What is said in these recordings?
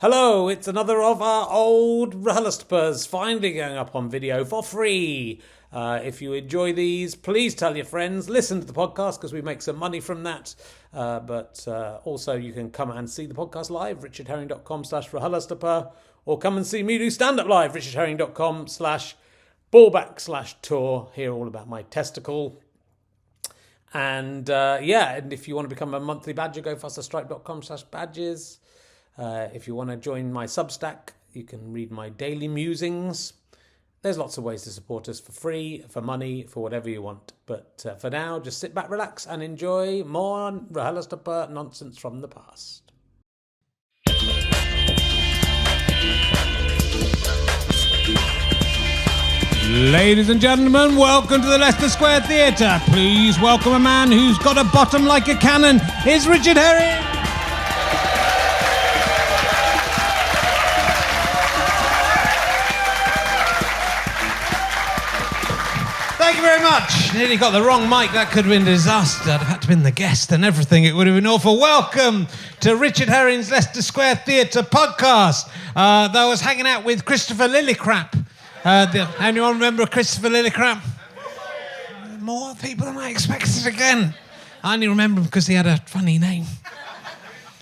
Hello, it's another of our old RHLSTPs finally going up on video for free. If you enjoy these, please tell your friends, listen to the podcast because we make some money from that. But also you can come and see the podcast live, richardherring.com/RHLSTP, or come and see me do stand-up live, richardherring.com/ballback/tour. Hear all about my testicle. And and if you want to become a monthly badger, go fasterstripe.com/badges. If you want to join my Substack, you can read my daily musings. There's lots of ways to support us for free, for money, for whatever you want. But for now, just sit back, relax, and enjoy more RHLSTP nonsense from the past. Ladies and gentlemen, welcome to the Leicester Square Theatre. Please welcome a man who's got a bottom like a cannon. It's Richard Herring. Thank you very much. Nearly got the wrong mic. That could have been a disaster. I'd have had to have been the guest and everything. It would have been awful. Welcome to Richard Herring's Leicester Square Theatre podcast. I was hanging out with Christopher Lillicrap. Anyone remember Christopher Lillicrap? More people than I expected again. I only remember him because he had a funny name.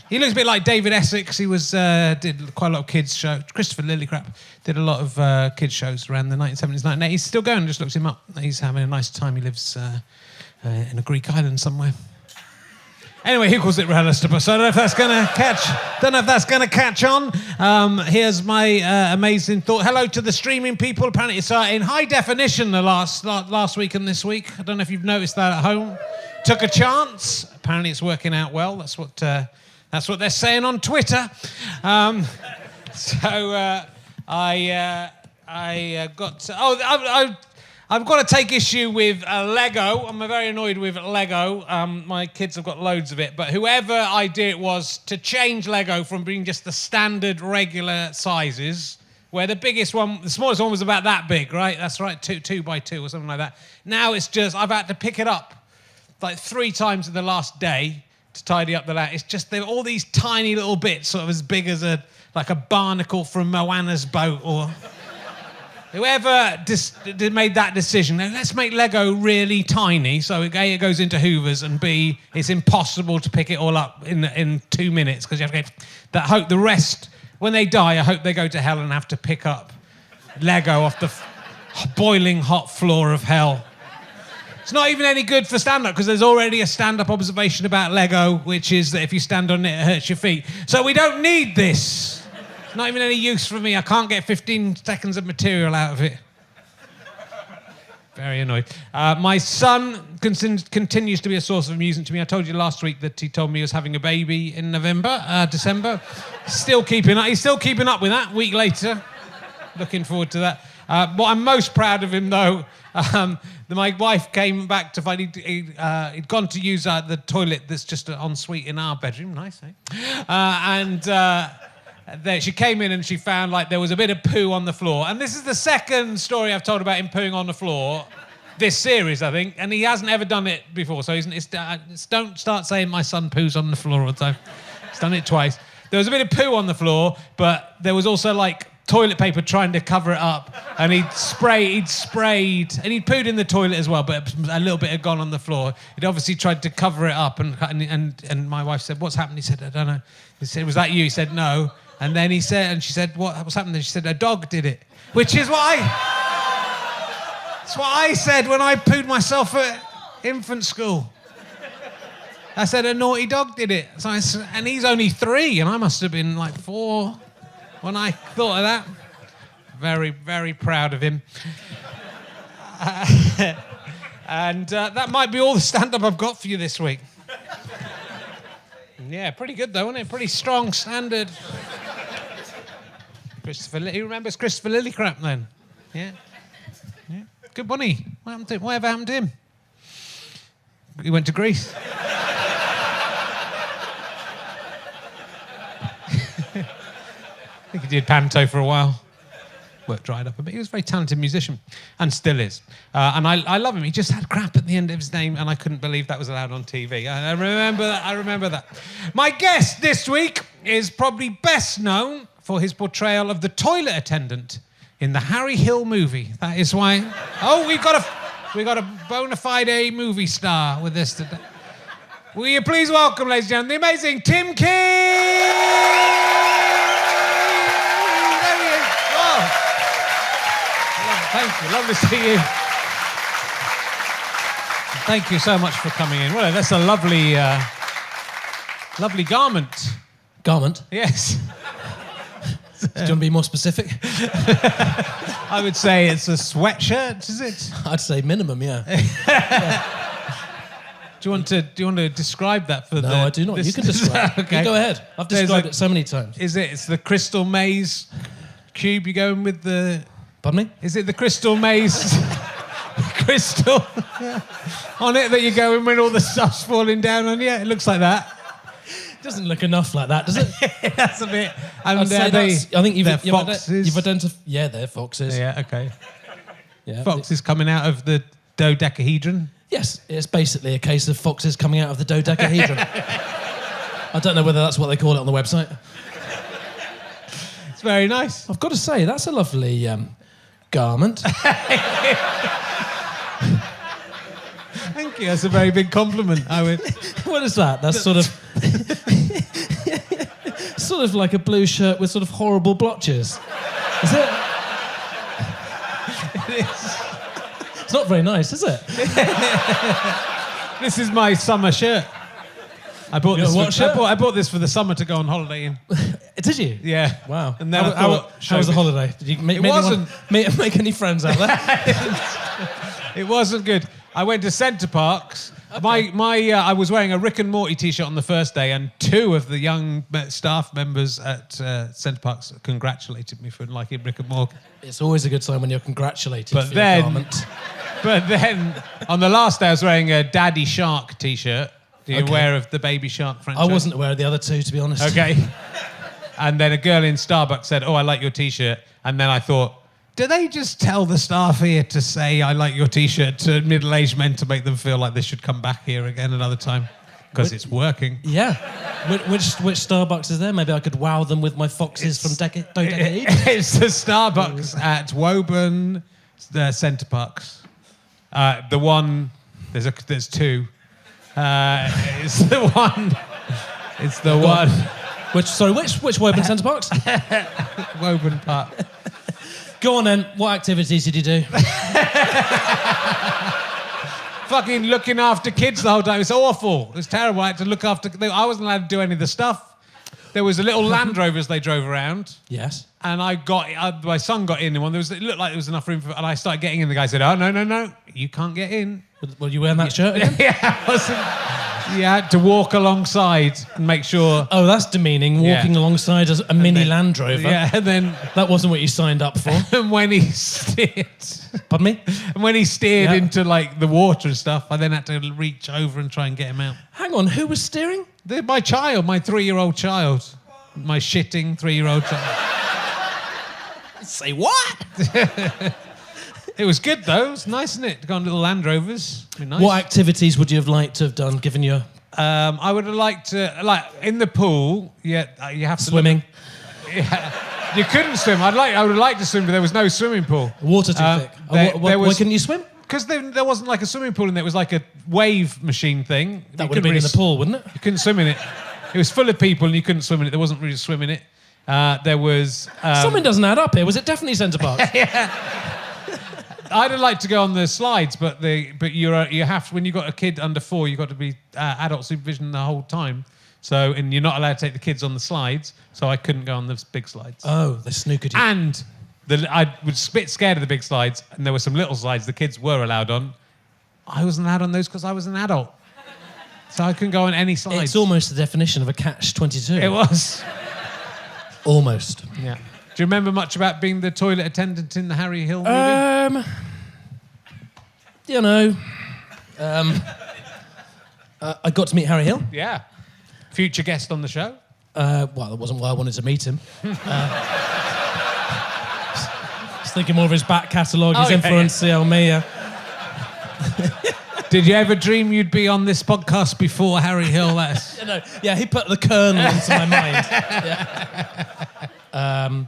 He looks a bit like David Essex. He did quite a lot of kids' shows. Christopher Lillicrap did a lot of kids' shows around the 1970s, 1980s. He's still going, just looks him up. He's having a nice time. He lives in a Greek island somewhere. Anyway, he calls it RHLSTP, so I don't know if that's going to catch on. Here's my amazing thought. Hello to the streaming people. Apparently it's in high definition the last week and this week. I don't know if you've noticed that at home. Took a chance. Apparently it's working out well. That's what they're saying on Twitter. I've got to take issue with Lego. I'm very annoyed with Lego. My kids have got loads of it, but whoever idea it was to change Lego from being just the standard regular sizes, where the smallest one was about that big, right? That's right, 2 by 2 or something like that. Now it's just, I've had to pick it up like 3 times in the last day to tidy up the land. It's just they're all these tiny little bits, sort of as big as a barnacle from Moana's boat, or whoever made that decision. Now, let's make Lego really tiny, so A, it goes into Hoovers, and B, it's impossible to pick it all up in 2 minutes because you have to get that. Hope the rest, when they die, I hope they go to hell and have to pick up Lego off the boiling hot floor of hell. It's not even any good for stand-up because there's already a stand-up observation about Lego, which is that if you stand on it, it hurts your feet. So we don't need this. It's not even any use for me. I can't get 15 seconds of material out of it. Very annoyed. My son continues to be a source of amusement to me. I told you last week that he told me he was having a baby in December. Still keeping up. He's still keeping up with that a week later. Looking forward to that. What I'm most proud of him, though, my wife came back to find he'd gone to use the toilet that's just an ensuite in our bedroom. Nice, eh? She came in and she found like there was a bit of poo on the floor. And this is the second story I've told about him pooing on the floor this series, I think. And he hasn't ever done it before. So don't start saying my son poos on the floor all the time. He's done it twice. There was a bit of poo on the floor, but there was also like toilet paper trying to cover it up, and he'd sprayed, and he'd pooed in the toilet as well, but a little bit had gone on the floor. He'd obviously tried to cover it up, and my wife said, "What's happened?" He said, "I don't know." He said, "Was that you?" He said, "No." And then she said, "What's happened?" And she said, "A dog did it," which is that's what I said when I pooed myself at infant school. I said, "A naughty dog did it." And he's only 3, and I must have been like 4. When I thought of that, very, very proud of him. And that might be all the stand-up I've got for you this week. Yeah, pretty good though, isn't it? Pretty strong standard. Who remembers Christopher Lillicrap then? Yeah. Good bunny. Whatever happened to him? He went to Greece. I think he did panto for a while. work dried up a bit. He was a very talented musician, and still is. And I love him. He just had crap at the end of his name, and I couldn't believe that was allowed on TV. I remember that. My guest this week is probably best known for his portrayal of the toilet attendant in the Harry Hill movie. That is why... Oh, we've got a bona fide movie star with us today. Will you please welcome, ladies and gentlemen, the amazing Tim Key! There he is. Oh. Thank you. Lovely to see you. Thank you so much for coming in. Well, that's a lovely lovely garment. Garment? Yes. Do you want to be more specific? I would say it's a sweatshirt, is it? I'd say minimum, yeah. Do you want to describe that for No, I do not. You can describe it. Okay. You go ahead. I've described it so many times. It's the Crystal Maze cube you're going with the... Pardon me? Is it the Crystal Maze crystal on it that you're going when all the stuff's falling down on you? It looks like that. It doesn't look enough like that, does it? That's a bit... And I think you've foxes. identified... Yeah, they're foxes. Yeah, okay. Yeah, Foxes coming out of the dodecahedron. Yes, it's basically a case of foxes coming out of the dodecahedron. I don't know whether that's what they call it on the website. It's very nice. I've got to say, that's a lovely garment. Thank you. That's a very big compliment. I would... What is that? That's sort of... sort of like a blue shirt with sort of horrible blotches. Is it? It is. It's not very nice, is it? This is my summer shirt. I bought this for the summer to go on holiday in. Did you? Yeah. Wow. And then how was the holiday? Did you make any friends out there? It wasn't good. I went to Centre Parks. Okay. I was wearing a Rick and Morty t-shirt on the first day, and two of the young staff members at Centre Parks congratulated me for liking Rick and Morty. It's always a good sign when you're congratulated for your garment. But then, on the last day, I was wearing a Daddy Shark t-shirt. Are you aware of the Baby Shark franchise? I wasn't aware of the other two, to be honest. Okay. And then a girl in Starbucks said, "Oh, I like your t-shirt." And then I thought, do they just tell the staff here to say, "I like your t-shirt" to middle-aged men to make them feel like they should come back here again another time? Because it's working. Yeah. Which Starbucks is there? Maybe I could wow them with my foxes from Dodecahedron. It's the Starbucks at Woburn, the Centre Parks. The one, there's two. It's the one. It's the one. Which Woburn Centre Parks? Woburn Park. Go on then. What activities did you do? Fucking looking after kids the whole time. It's awful. It was terrible. I had to look after... I wasn't allowed to do any of the stuff. There was a little Land Rovers they drove around. Yes. And my son got in one. It looked like there was enough room for... And I started getting in. The guy said, "Oh, no. You can't get in." Were you wearing that shirt again? Yeah, I wasn't... You had to walk alongside and make sure... Oh, that's demeaning, walking alongside a mini Land Rover. Yeah, and then... That wasn't what you signed up for. And when he steered... Pardon me? And when he steered into, the water and stuff, I then had to reach over and try and get him out. Hang on, who was steering? My child, my 3-year-old child. My shitting 3-year-old child. Say what? It was good, though. It was nice, isn't it? To go on little Land Rovers. Nice. What activities would you have liked to have done, given your... I would have liked to... in the pool, you have to... Swimming? You couldn't swim. I would have liked to swim, but there was no swimming pool. Water too thick. Why couldn't you swim? Because there wasn't like a swimming pool in there. It was like a wave machine thing. That would have been in the pool, wouldn't it? You couldn't swim in it. It was full of people and you couldn't swim in it. There wasn't really swim in it. There was... Something doesn't add up here. Was it definitely Centre Parks? Yeah. I'd have liked to go on the slides, but you have to, when you've got a kid under 4, you've got to be adult supervision the whole time. So, and you're not allowed to take the kids on the slides, so I couldn't go on the big slides. Oh, they snookered you. And I was a bit scared of the big slides, and there were some little slides the kids were allowed on. I wasn't allowed on those because I was an adult. So I couldn't go on any slides. It's almost the definition of a catch-22. It was. Almost. Yeah. Do you remember much about being the toilet attendant in the Harry Hill movie? I got to meet Harry Hill. Yeah. Future guest on the show. Well, that wasn't why I wanted to meet him. was thinking more of his back catalogue, his yeah, influence, CL Me. Did you ever dream you'd be on this podcast before Harry Hill? Yeah, he put the kernel into my mind. Yeah.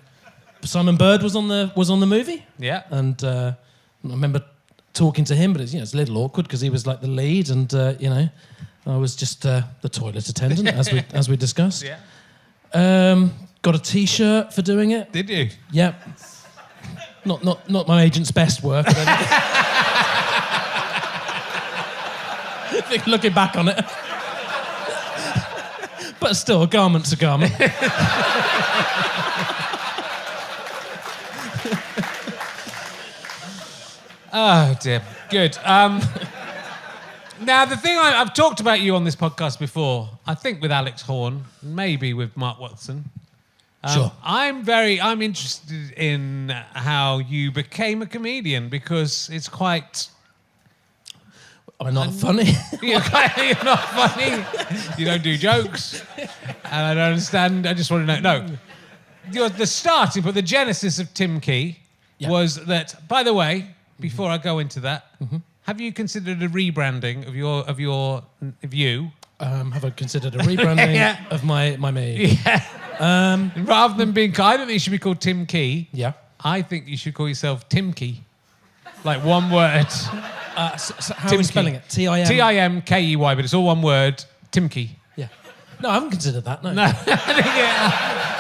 Simon Bird was on the movie. Yeah. And I remember talking to him, but it's a little awkward because he was like the lead, and I was just the toilet attendant, as we discussed. Yeah. Got a T-shirt for doing it. Did you? Yep. Not my agent's best work. But I think looking back on it, but still, a garment's a garment. Oh dear. Good. Now the thing I've talked about you on this podcast before. I think with Alex Horn, maybe with Mark Watson. Sure. I'm interested in how you became a comedian because it's quite. I'm not funny. You're not funny. You don't do jokes, and I don't understand. I just want to know. No, the starting, but the genesis of timkey was that. By the way, before I go into that, have you considered a rebranding of you? Have I considered a rebranding of my me? Yeah. Rather than being, I don't think you should be called timkey. Yeah. I think you should call yourself timkey, like one word. So how are we spelling it? Tim. Timkey, but it's all one word. Timkey. Yeah. No, I haven't considered that. No.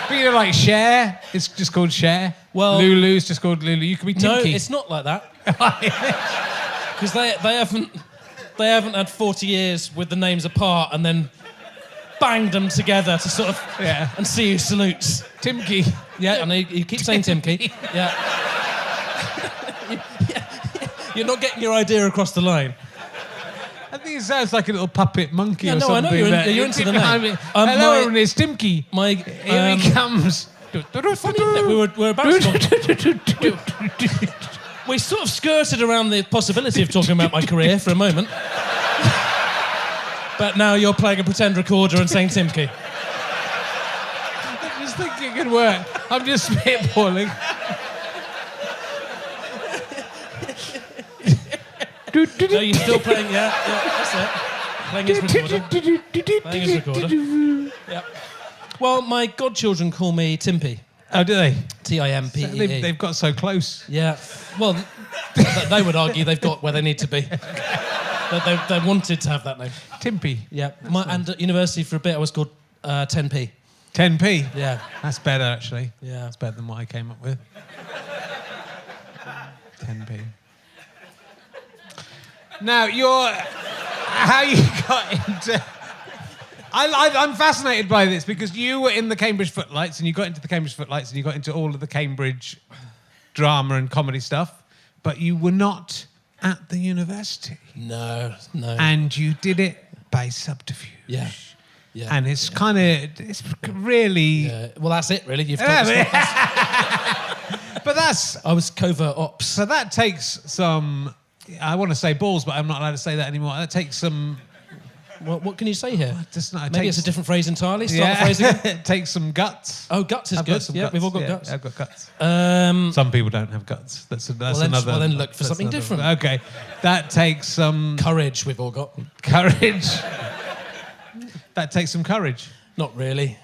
But you know, like Cher, it's just called Cher. Well, Lulu's just called Lulu. You could be Timkey. No, it's not like that. Because they haven't had 40 years with the names apart and then banged them together to sort of and see who salutes. Timkey. Yeah, and you keep saying Timkey. Yeah. You're not getting your idea across the line. I think it sounds like a little puppet monkey or something. I know you're into the name. Hello, everyone, it's Timkey. Here he comes. Funny, isn't it? We're about to... We sort of skirted around the possibility of talking about my career for a moment. But now you're playing a pretend recorder and saying Timkey. I just think it could work. I'm just spitballing. No, you're still playing, that's it. Playing his recorder. Yeah. Well, my godchildren call me Timpy. Oh, do they? Timpee. They've got so close. Yeah. Well, they would argue they've got where they need to be. They wanted to have that name. Timpy. Yeah. And at university for a bit I was called 10p. 10p? Yeah. That's better, actually. Yeah. That's better than what I came up with. 10p. Now, how you got into... I'm fascinated by this because you were in the Cambridge Footlights and you got into the Cambridge Footlights and you got into all of the Cambridge drama and comedy stuff, but you were not at the university. No. And you did it by subterfuge. Yeah. And it's kind of, it's really... Yeah. Well, that's it, really. You've told us But that's... I was covert ops. So that takes some... I want to say balls, but I'm not allowed to say that anymore. That takes some... What can you say here? Maybe it's a different phrase entirely. Start the phrase again. It takes some guts. Oh, guts is good. Yeah, we've all got guts. I've got guts. Some people don't have guts. That's another... Well, then look for something different. Okay. That takes some... Courage, we've all got. Courage. That takes some courage. Not really.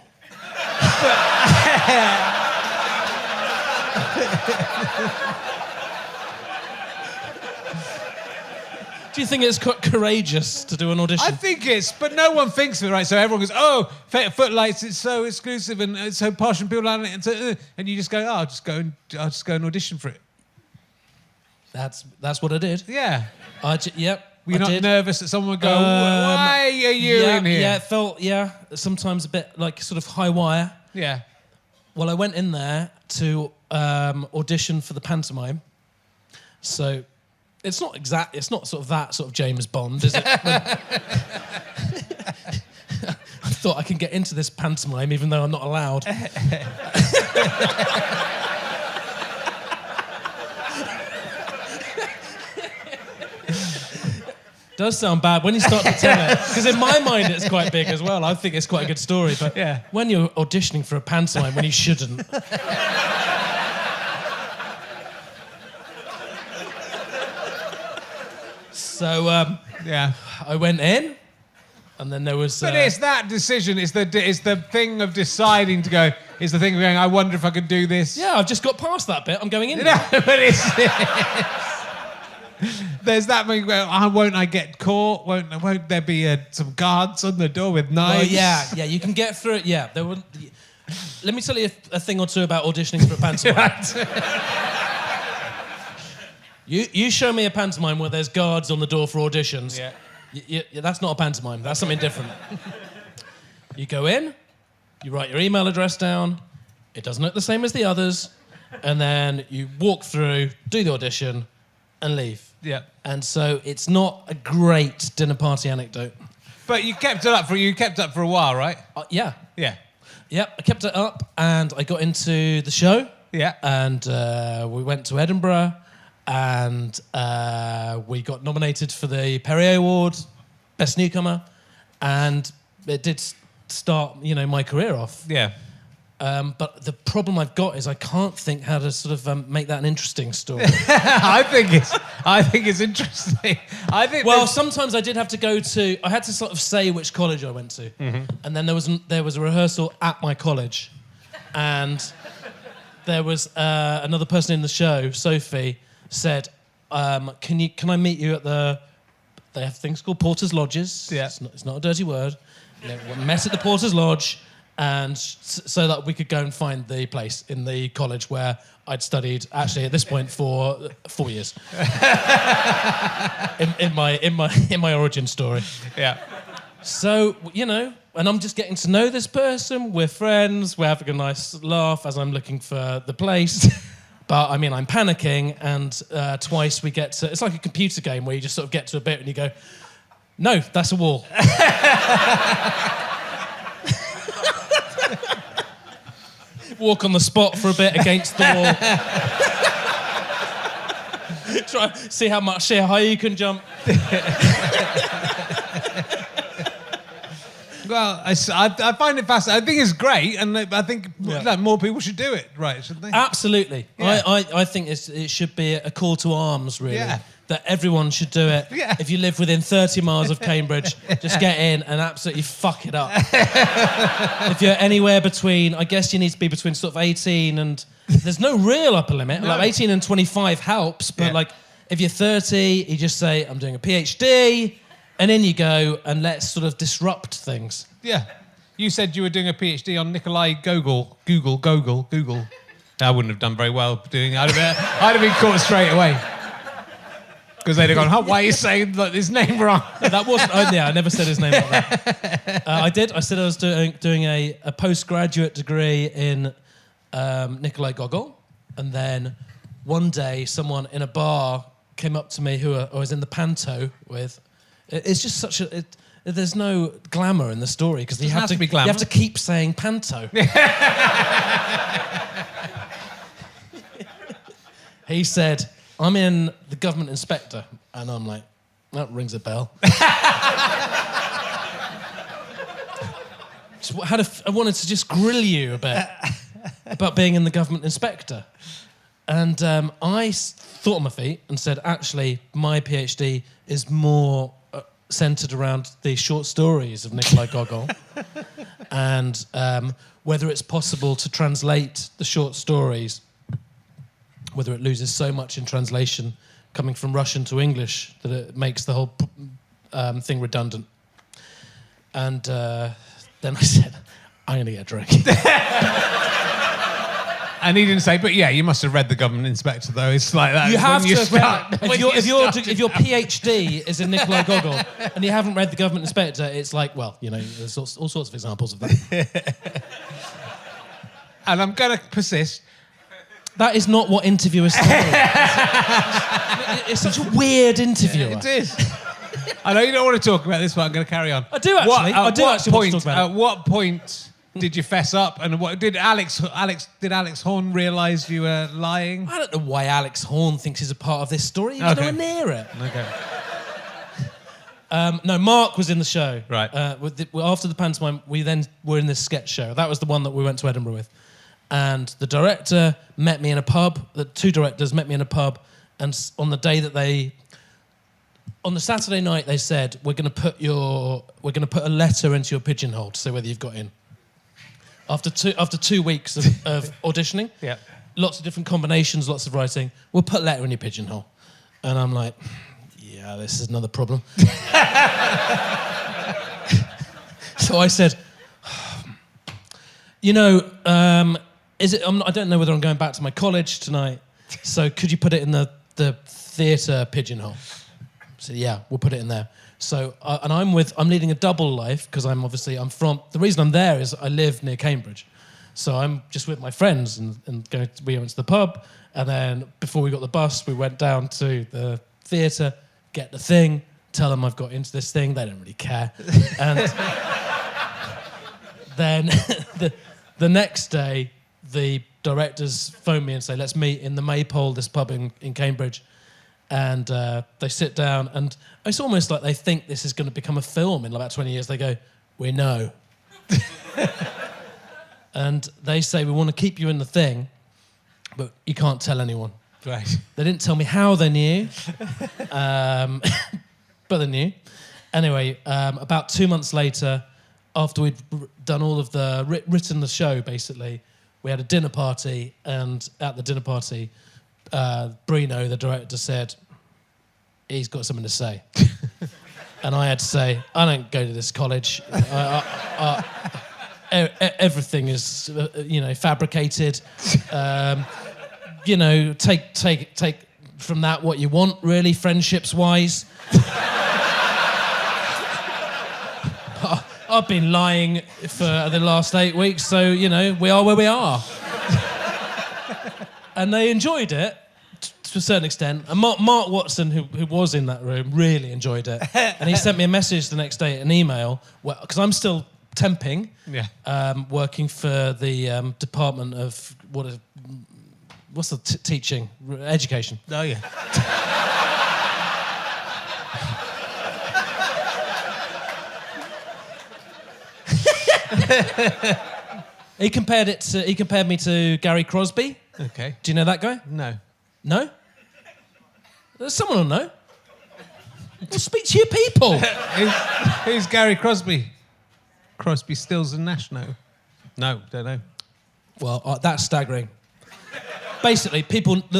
Do you think it's quite courageous to do an audition? I think it's, but no one thinks of it, right? So everyone goes, "Oh, Footlights, it's so exclusive and it's so posh and people aren't it." And you just go, "Oh, I'll just go and audition for it." That's what I did. Yeah. Yep. Were you not nervous that someone would go, "Why are you in here?" Yeah, it felt sometimes a bit like sort of high wire. Yeah. Well, I went in there to audition for the pantomime, so. It's not sort of that sort of James Bond, is it? I thought I can get into this pantomime even though I'm not allowed. Does sound bad when you start to tell it, because in my mind it's quite big as well. I think it's quite a good story, but when you're auditioning for a pantomime when you shouldn't. So Yeah. I went in, and then there was. But it's that decision. It's the thing of deciding to go. It's the thing of going. I wonder if I could do this. Yeah, I've just got past that bit. I'm going in. No, now. but it's. There's that thing where won't I get caught? Won't there be some guards on the door with knives? Well, yeah, you can get through it. Yeah, there would. Let me tell you a thing or two about auditioning for a pantomime. You show me a pantomime where there's guards on the door for auditions. Yeah. That's not a pantomime. That's something different. You go in, you write your email address down. It doesn't look the same as the others, and then you walk through, do the audition, and leave. Yeah. And so it's not a great dinner party anecdote. But you kept it up for a while, right? Yeah. Yeah. Yep, I kept it up, and I got into the show. Yeah. And we went to Edinburgh, and we got nominated for the Perrier Award, Best Newcomer, and it did start, my career off. Yeah. But the problem I've got is I can't think how to sort of make that an interesting story. I think it's interesting. Well, sometimes I did have to I had to sort of say which college I went to. Mm-hmm. And then there was a rehearsal at my college. And there was another person in the show, Sophie, said, can I meet you at they have things called Porter's Lodges. Yeah. It's not a dirty word. We met at the Porter's Lodge, and so that we could go and find the place in the college where I'd studied, actually at this point, for 4 years. in my origin story. Yeah. So, and I'm just getting to know this person. We're friends. We're having a nice laugh as I'm looking for the place. But, I'm panicking, and twice we get to... It's like a computer game where you just sort of get to a bit and you go, no, that's a wall. Walk on the spot for a bit against the wall. Try see how high you can jump. Well, I find it fascinating. I think it's great, and I think more people should do it, right? Shouldn't they? Absolutely. Yeah. I think it should be a call to arms, really. Yeah. That everyone should do it. Yeah. If you live within 30 miles of Cambridge, just get in and absolutely fuck it up. If you're anywhere between, I guess you need to be between sort of 18 and... There's no real upper limit. No. Like 18 and 25 helps, but like if you're 30, you just say, I'm doing a PhD, and in you go, and let's sort of disrupt things. Yeah. You said you were doing a PhD on Nikolai Gogol. Google. I wouldn't have done very well doing it. I'd have been caught straight away. Because they'd have gone, why are you saying his name wrong? That wasn't... I never said his name like that. I did. I said I was doing a postgraduate degree in Nikolai Gogol. And then one day, someone in a bar came up to me who I was in the panto with. It's just such a... there's no glamour in the story because you have to keep saying panto. He said... I'm in the government inspector, and I'm like, that rings a bell. I wanted to just grill you a bit about being in the government inspector. And I thought on my feet and said, actually, my PhD is more centred around the short stories of Nikolai Gogol and whether it's possible to translate the short stories, whether it loses so much in translation coming from Russian to English that it makes the whole thing redundant. And then I said, I'm going to get a drink. And he didn't say, but yeah, you must have read The Government Inspector, though. It's like that. You have to have read it. If your PhD is in Nikolai Gogol and you haven't read The Government Inspector, it's like, there's all sorts of examples of that. And I'm going to persist. That is not what interviewers say. It's such a weird interviewer. Yeah, it is. I know you don't want to talk about this, but I'm going to carry on. I do actually. Want to talk about it. At what point did you fess up? And what did Alex Horn realise you were lying? I don't know why Alex Horn thinks he's a part of this story. He's nowhere near it. Okay. No, Mark was in the show. Right. After the pantomime, we then were in this sketch show. That was the one that we went to Edinburgh with. And the director met me in a pub. The two directors met me in a pub. And on the day that they on the Saturday night, they said, we're going to put a letter into your pigeonhole to say whether you've got in. After 2 weeks of auditioning, Yeah. lots of different combinations, lots of writing, we'll put a letter in your pigeonhole. And I'm like, yeah, this is another problem. So I said, I don't know whether I'm going back to my college tonight, so could you put it in the theatre pigeonhole? I said, yeah, we'll put it in there. So, and I'm leading a double life because the reason I'm there is I live near Cambridge. So I'm just with my friends and we went to the pub, and then before we got the bus, we went down to the theatre, get the thing, tell them I've got into this thing. They don't really care. And then the next day, the directors phone me and say, let's meet in the Maypole, this pub in Cambridge. And they sit down, and it's almost like they think this is going to become a film in about 20 years. They go, we know. And they say, we want to keep you in the thing, but you can't tell anyone. Right. They didn't tell me how they knew, but they knew. Anyway, about 2 months later, after we'd done all of written the show, basically, we had a dinner party, and at the dinner party, Bruno, the director, said, he's got something to say. And I had to say, I don't go to this college. Everything is, fabricated. Take from that what you want, really, friendships-wise. I've been lying for the last 8 weeks, so, we are where we are. And they enjoyed it to a certain extent. And Mark Watson, who was in that room, really enjoyed it. And he sent me a message the next day, an email, because I'm still temping, working for the Department of what's the teaching? Education. Oh, yeah. He compared me to Gary Crosby. Okay. Do you know that guy? No. No? Someone will know. Well, speak to your people. Who's Gary Crosby? Crosby, Stills and Nash? No, don't know. Well, that's staggering. Basically,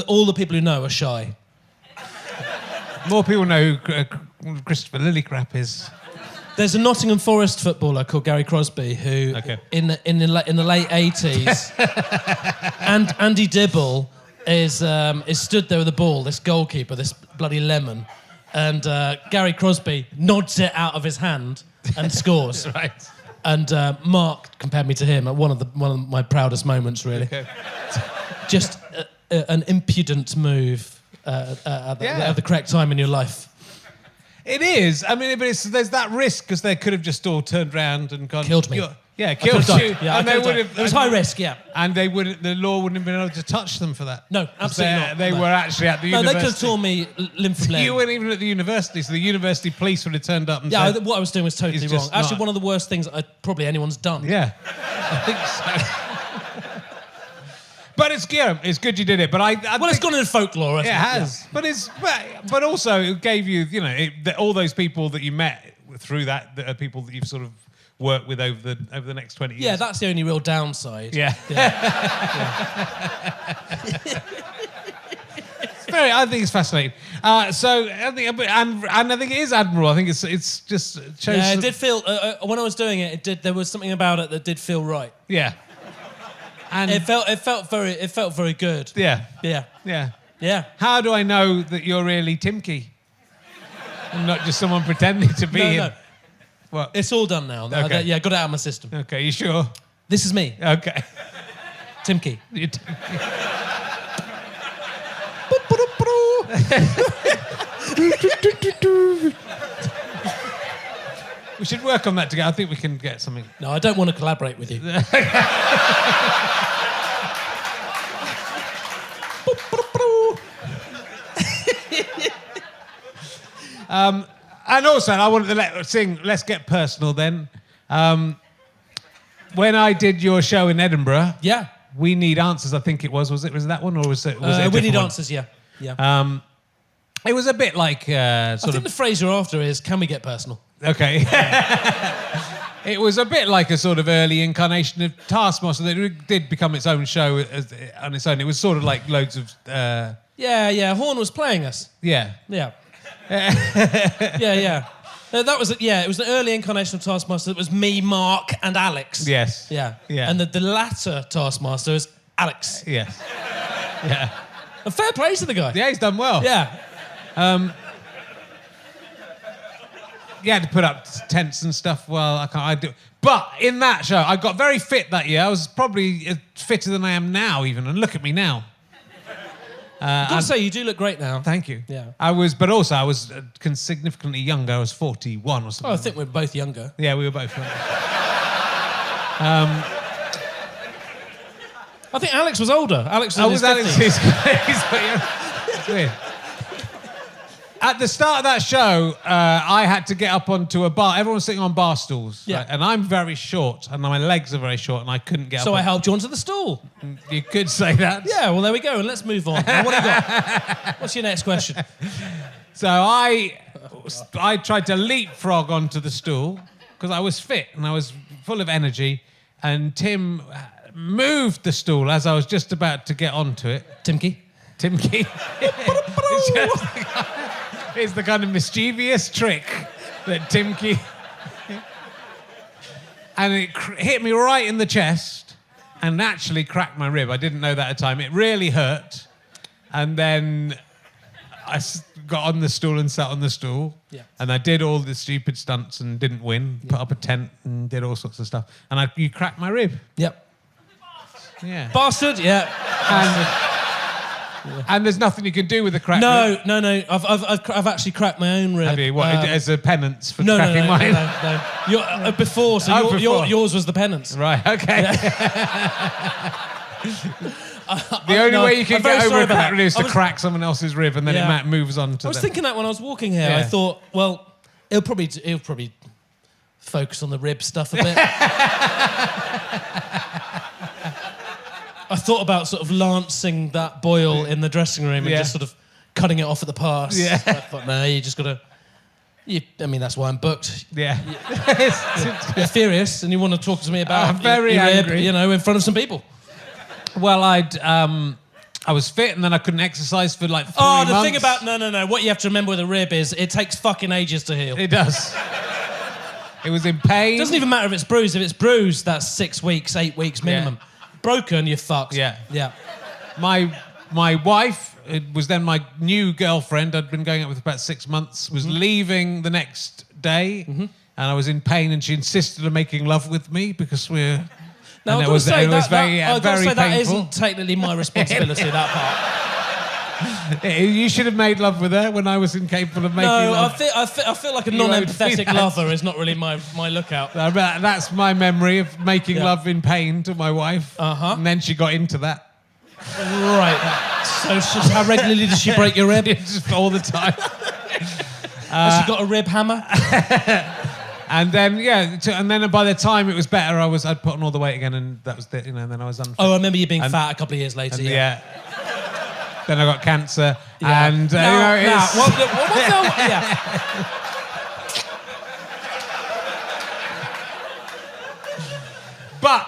all the people who know are shy. More people know who Christopher Lillicrap is. There's a Nottingham Forest footballer called Gary Crosby who, in the late 80s, and Andy Dibble is stood there with the ball, this goalkeeper, this bloody lemon, and Gary Crosby nods it out of his hand and scores. Right. And Mark compared me to him at one of my proudest moments, really. Okay. Just an impudent move at the correct time in your life. It is. I mean, but there's that risk because they could have just all turned around and gone... Killed me. Yeah, killed you. Yeah, and they would have. It was high risk, yeah. And the law wouldn't have been able to touch them for that. No, absolutely not. They were actually at the university. No, they could have torn me limb from limb. You weren't even at the university, so the university police would have turned up and said... what I was doing was totally wrong. Actually, one of the worst things probably anyone's done. Yeah, I think so. But it's good you did it. But it's gone into folklore. It has. Yeah. But also it gave you, all those people that you met through that are people that you've sort of worked with over the next 20 years. Yeah, that's the only real downside. Yeah. I think it's fascinating. So I think, and I think it is admirable. I think it's just shows. Yeah, it did feel when I was doing it. There was something about it that did feel right. Yeah. And it felt very good. Yeah. Yeah. Yeah. Yeah. How do I know that you're really timkey and not just someone pretending to be him? No. What? It's all done now. Okay. Got it out of my system. Okay, you sure? This is me. Okay. Timkey. We should work on that together. I think we can get something. No, I don't want to collaborate with you. And also, I wanted to sing Let's Get Personal then. When I did your show in Edinburgh, We Need Answers, I think it was. Was it that one or was it a We different Need one? Answers, yeah. It was a bit like I think the phrase you're after is, can we get personal? Okay. It was a bit like a sort of early incarnation of Taskmaster that did become its own show on its own. It was sort of like loads of... Yeah. Horn was playing us. Yeah. Yeah. Yeah. That was it was an early incarnation of Taskmaster. It was me, Mark, and Alex. Yes. Yeah. Yeah. And the latter Taskmaster is Alex. Yes. Yeah. A fair play to the guy. Yeah, he's done well. Yeah. You had to put up tents and stuff. Well, I do. But in that show, I got very fit that year. I was probably fitter than I am now, even. And look at me now. I've got to say, you do look great now. Thank you. Yeah. I was significantly younger. I was 41 or something. Oh, I think we're both younger. Yeah, we were both younger. I think Alex was older. Alex was in his 50s. It's weird. At the start of that show, I had to get up onto a bar. Everyone was sitting on bar stools. Yeah. Right? And I'm very short, and my legs are very short, and I couldn't get up. So I helped you onto the stool. You could say that. Yeah, well, there we go, and let's move on. Now, what have you got? What's your next question? So I tried to leapfrog onto the stool because I was fit and I was full of energy, and Tim moved the stool as I was just about to get onto it. Timkey. It's the kind of mischievous trick that Timkey... And it hit me right in the chest and actually cracked my rib. I didn't know that at the time. It really hurt. And then I got on the stool and sat on the stool. Yeah. And I did all the stupid stunts and didn't win. Put up a tent and did all sorts of stuff. And you cracked my rib. Yep. Yeah. Bastard, yeah. And there's nothing you can do with a cracked rib. No. I've actually cracked my own rib. Have you? What, as a penance for cracking mine? No. You're, before, so yours was the penance. Right, okay. The only way you can get over a cracked rib is to crack someone else's rib, and then it moves on to. I was thinking that when I was walking here. I thought, well, he'll probably focus on the rib stuff a bit. I thought about sort of lancing that boil in the dressing room and just sort of cutting it off at the pass. Yeah. I thought, no, you just got to... I mean, that's why I'm booked. Yeah. You're furious and you want to talk to me about I'm very your angry. rib, in front of some people. Well, I was fit and then I couldn't exercise for like 3 months. The thing about... No. What you have to remember with a rib is it takes fucking ages to heal. It does. It was in pain. It doesn't even matter if it's bruised. If it's bruised, that's 6 weeks, 8 weeks minimum. Yeah. Broken, you're fucked. Yeah. My wife, it was then my new girlfriend, I'd been going out with for about 6 months, was leaving the next day, and I was in pain, and she insisted on making love with me because we're... Now, it was very painful. That isn't technically my responsibility, that part. You should have made love with her when I was incapable of making love. I feel like a non-empathetic lover is not really my lookout. That's my memory of making love in pain to my wife. Uh-huh. And then she got into that. Right. So how regularly does she break your rib? Just all the time. Has she got a rib hammer? And then, and then by the time it was better, I'd put on all the weight again, and that was it, and then I was unfit. Oh, I remember you being fat a couple of years later. Yeah. Then I got cancer, and But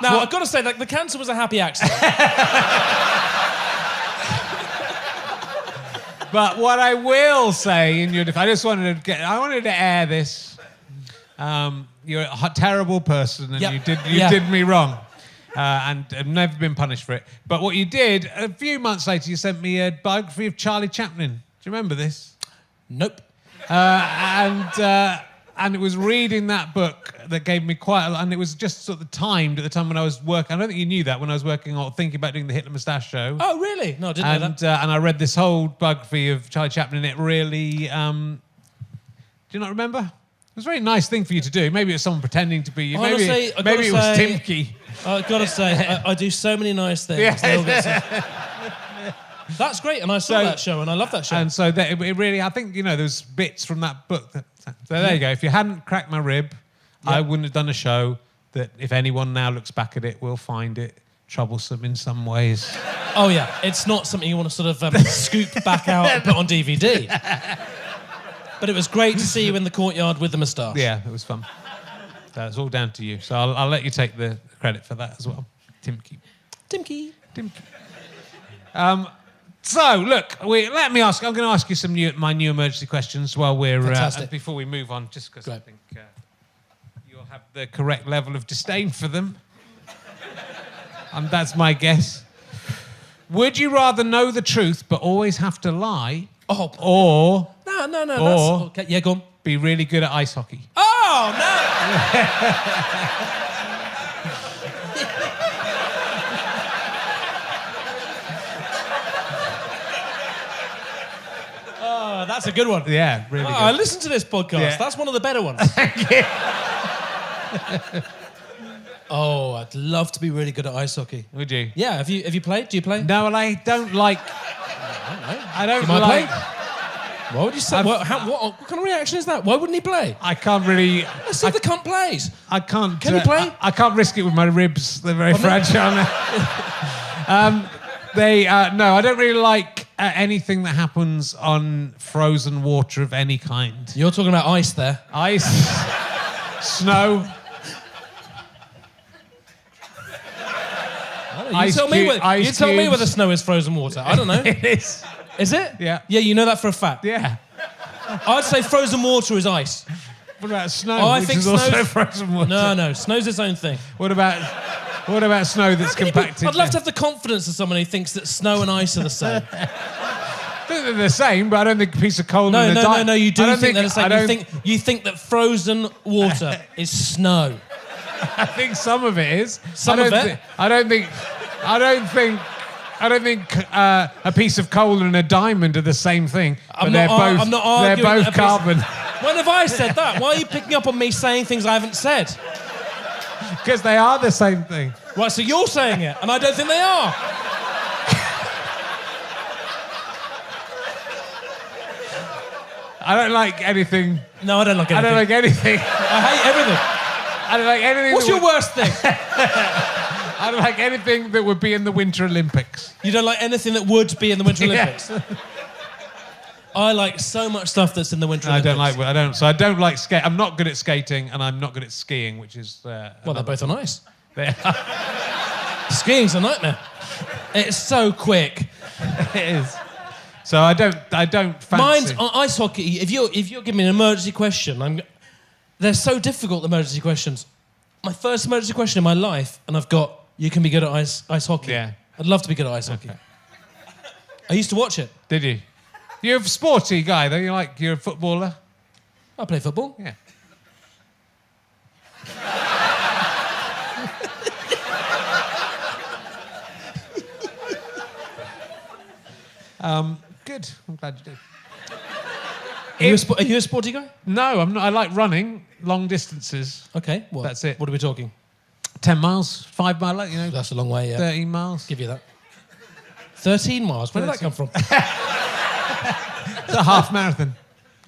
now I've got to say, like, the cancer was a happy accident. But what I will say in your defense, I wanted to air this. You're a terrible person, and you did me wrong. And I've never been punished for it. But what you did, a few months later, you sent me a biography of Charlie Chaplin. Do you remember this? Nope. And it was reading that book that gave me quite a lot, and it was just sort of timed at the time when I was working. I don't think you knew that when I was working or thinking about doing the Hitler Moustache show. Oh, really? No, I didn't know that. And I read this whole biography of Charlie Chaplin, and it really... do you not remember? It was a very nice thing for you to do. Maybe it was someone pretending to be you. Maybe it was Timkey. I've got to say, I do so many nice things. Yeah. That's great, and I saw that show, and I love that show. And so it really, I think, there's bits from that book. So there you go. If you hadn't cracked my rib, I wouldn't have done a show that, if anyone now looks back at it, will find it troublesome in some ways. Oh, yeah. It's not something you want to sort of scoop back out and put on DVD. But it was great to see you in the courtyard with the moustache. Yeah, it was fun. That's all down to you. So I'll let you take the credit for that as well. Timkey. Timkey. So, look, I'm going to ask you my new emergency questions while we're... before we move on, just because I think you'll have the correct level of disdain for them. That's my guess. Would you rather know the truth but always have to lie? Oh. Or... No. Or... Okay. Yeah, go on. Be really good at ice hockey. Oh, no! Oh, that's a good one. Yeah, really good. I listened to this podcast. Yeah. That's one of the better ones. Oh, I'd love to be really good at ice hockey. Would you? Yeah, have you played? Do you play? No, and I don't like... I don't You might like... play? Why would you say... What kind of reaction is that? Why wouldn't he play? I can't really... Let's see if the cunt plays. I can't... Can you play? I can't risk it with my ribs. They're very fragile. No, I don't really like anything that happens on frozen water of any kind. You're talking about ice there. Ice, snow. You tell me whether snow is frozen water. I don't know. It is. Is it? Yeah. Yeah, you know that for a fact. Yeah. I'd say frozen water is ice. What about snow? Oh, I which think is also snow's- frozen water. No, snow's its own thing. What about snow that's compacted? I'd love to have the confidence of someone who thinks that snow and ice are the same. I think they're the same, but I don't think a piece of coal and a No, you do think they're the same. I You think that frozen water is snow. I think some of it is. Some of it? I don't think a piece of coal and a diamond are the same thing. I'm not arguing They're both that carbon. When have I said that? Why are you picking up on me saying things I haven't said? Because they are the same thing. Right, so you're saying it, and I don't think they are. I don't like anything. No, I don't like anything. I don't like anything. I hate everything. I don't like anything. What's your worst thing? I don't like anything that would be in the Winter Olympics. You don't like anything that would be in the Winter Yeah. Olympics? I like so much stuff that's in the Winter Olympics. I don't like skate. I'm not good at skating, and I'm not good at skiing, which is. Well, they're both on ice. They're- Skiing's a nightmare. It's so quick. It is. So I don't fancy. Mine's ice hockey. If you're giving me an emergency question, they're so difficult, the emergency questions. My first emergency question in my life, and I've got, you can be good at ice hockey. Yeah. I'd love to be good at ice hockey. Okay. I used to watch it. Did you? You're a sporty guy, though. You're a footballer. I play football. Yeah. Good. I'm glad you did. Are you a sporty guy? No, I'm not. I like running long distances. Okay. What? That's it. What are we talking? 10 miles, 5 mile, That's a long way, yeah. 13 miles. Give you that. 13 miles? Where did that come from? It's a half marathon.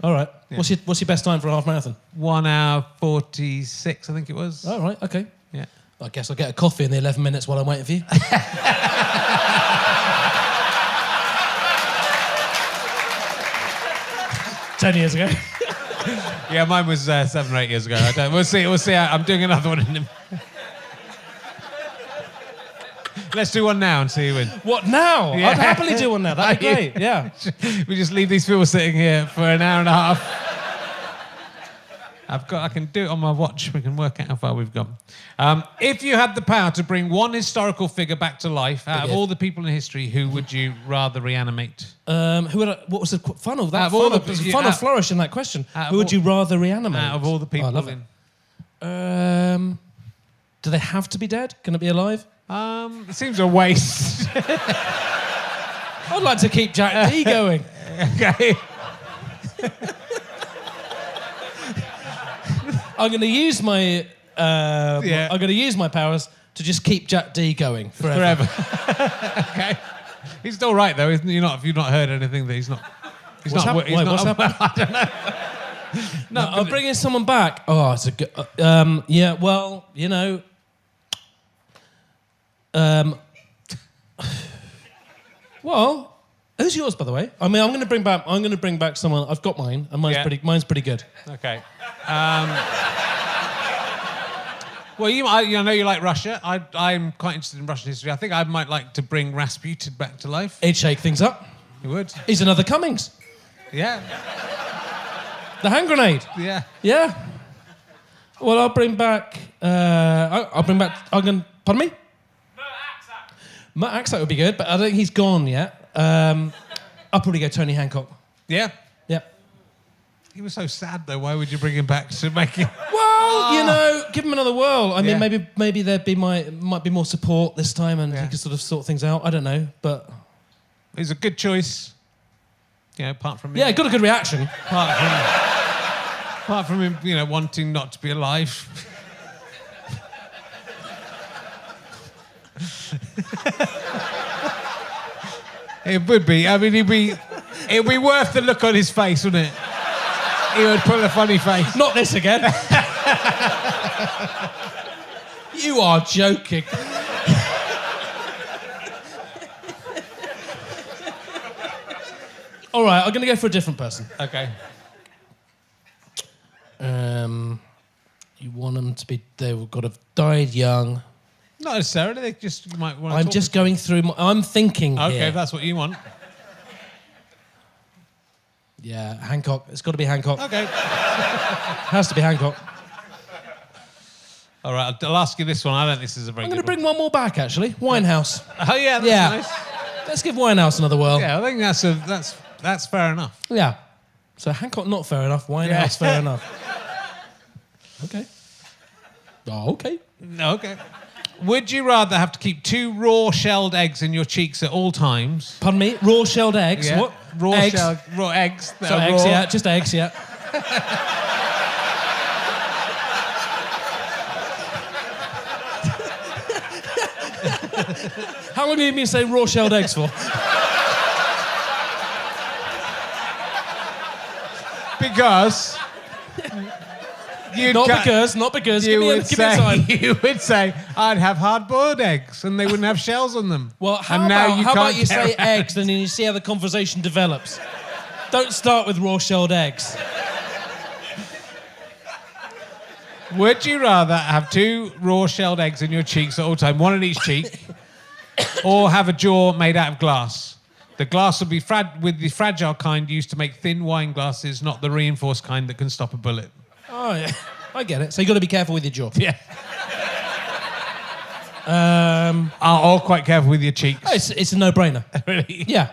All right. Yeah. What's your best time for a half marathon? 1 hour 46, I think it was. All right, okay. Yeah. I guess I'll get a coffee in the 11 minutes while I'm waiting for you. 10 years ago. Yeah, mine was 7 or 8 years ago. We'll see. I'm doing another one in them. Let's do one now and see who wins. What, now? Yeah. I'd happily do one now. That'd be great, yeah. We just leave these people sitting here for an hour and a half. I can do it on my watch. We can work out how far we've gone. If you had the power to bring one historical figure back to life, out of all the people in history, who would you rather reanimate? What was the funnel? That Out of all funnel, the- funnel out- flourish in that question. out of Who would all- you rather reanimate? Out of all the people I love in... it. Do they have to be dead? Can it be alive? It seems a waste. I'd like to keep Jack D going. Okay. I'm going to use my I'm going to use my powers to just keep Jack D going forever. Okay. He's still right though, isn't he? If you've not heard anything that he's not. What's happening? I don't know. No, I'm bringing someone back. Oh, it's a good. Yeah. Well, Well, who's yours, by the way? I mean, I'm going to bring back someone. I've got mine, and mine's pretty good. Okay. Well, I know you like Russia. I'm quite interested in Russian history. I think I might like to bring Rasputin back to life. He'd shake things up. You would? He's another Cummings. Yeah. The hand grenade. Yeah. Yeah. Well, I'll bring back. Pardon me. Matt Axack would be good, but I don't think he's gone yet. I'll probably go Tony Hancock. Yeah. Yeah. He was so sad, though. Why would you bring him back to make it? Well, give him another whirl. I mean, maybe might be more support this time, and he could sort of sort things out. I don't know, but he's a good choice. You know, apart from got a good reaction. Apart from him, wanting not to be alive. It would be. I mean, it'd be worth the look on his face, wouldn't it? He would pull a funny face. Not this again. You are joking. All right, I'm going to go for a different person. Okay. You want them to be... They've got to have died young. Not necessarily. They just you might want to I'm just going through... I'm thinking Okay, here. if that's what you want. Yeah, Hancock. It's got to be Hancock. Okay. Has to be Hancock. All right, I'll ask you this one. I don't think this is a very I'm good going to bring one more back, actually. Winehouse. Oh, yeah, that's nice. Let's give Winehouse another whirl. Yeah, I think that's fair enough. Yeah. So Hancock not fair enough. Winehouse fair enough. Okay. Oh, okay. Okay. Would you rather have to keep 2 raw shelled eggs in your cheeks at all times? Pardon me? Raw shelled eggs? Yeah. What? Raw eggs? Raw eggs. So eggs, yeah. Just eggs, yeah. How long have you been saying raw shelled eggs for? Because... Not because. Give me a sign. You would say, I'd have hard-boiled eggs and they wouldn't have shells on them. Well, how about you say eggs and then you see how the conversation develops? Don't start with raw shelled eggs. Would you rather have 2 raw shelled eggs in your cheeks at all time, one in each cheek, or have a jaw made out of glass? The glass would be with the fragile kind used to make thin wine glasses, not the reinforced kind that can stop a bullet. Oh, yeah. I get it. So you've got to be careful with your jaw. Yeah. Or quite careful with your cheeks. Oh, it's a no-brainer. Really? Yeah.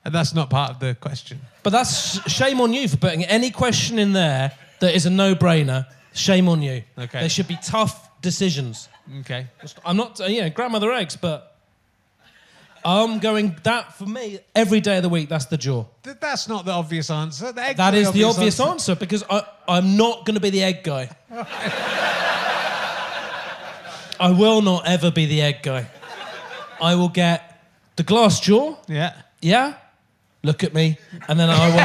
And that's not part of the question. But that's shame on you for putting any question in there that is a no-brainer. Shame on you. Okay. There should be tough decisions. Okay. I'm not, grandmother eggs, but I'm going that for me every day of the week. That's the jaw. That's not the obvious answer. That is the obvious answer because I'm not going to be the egg guy. I will not ever be the egg guy. I will get the glass jaw. Yeah. Yeah. Look at me, and then I will.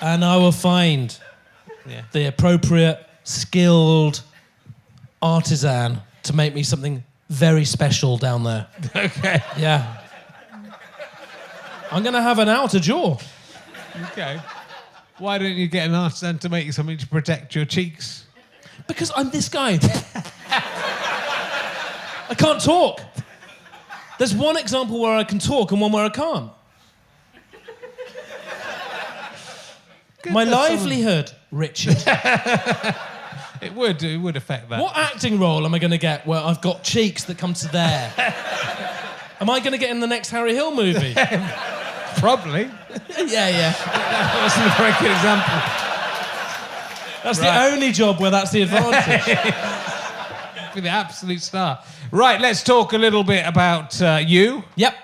And I will find the appropriate, skilled artisan to make me something very special down there. Okay. Yeah. I'm going to have an outer jaw. Okay. Why don't you get an artisan to make you something to protect your cheeks? Because I'm this guy. I can't talk. There's one example where I can talk and one where I can't. My livelihood, Richard. It would affect that. What acting role am I going to get where I've got cheeks that come to there? Am I going to get in the next Harry Hill movie? Probably. Yeah. That wasn't a very good example. That's the only job where that's the advantage. Be the absolute star. Right, let's talk a little bit about you. Yep.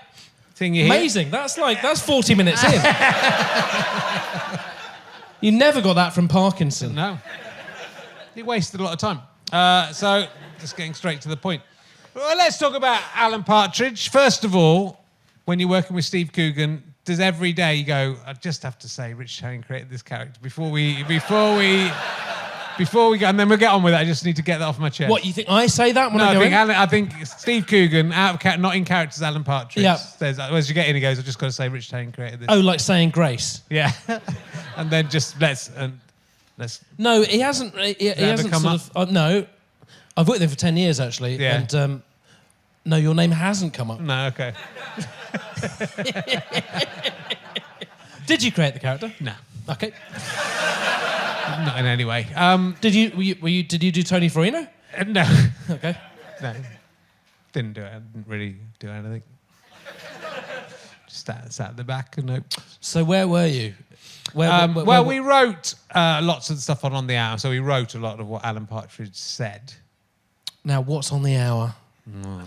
Thing you Amazing. That's 40 minutes in. You never got that from Parkinson. No. He wasted a lot of time. So, just getting straight to the point. Well, let's talk about Alan Partridge. First of all, when you're working with Steve Coogan, does every day you go, I just have to say, Rich Channing created this character before we Before we go, and then we'll get on with it. I just need to get that off my chest. What, you think I say that when No, I go in? I think Steve Coogan, not in character as Alan Partridge. Yeah. Says, as you get in, he goes, I've just got to say Rich Tane created this. Oh, like saying grace. Yeah. And then just let's. No, he hasn't. He hasn't come sort of. No, I've worked there for 10 years actually, Yeah. and no, your name hasn't come up. No, okay. Did you create the character? No. Okay. Not in any way. Did you do Tony Farino? No. Okay. No. Didn't do it. I didn't really do anything. Just sat at the back and no. So where were you? Well, we wrote lots of stuff on the hour, so we wrote a lot of what Alan Partridge said. Now, what's on the hour? No,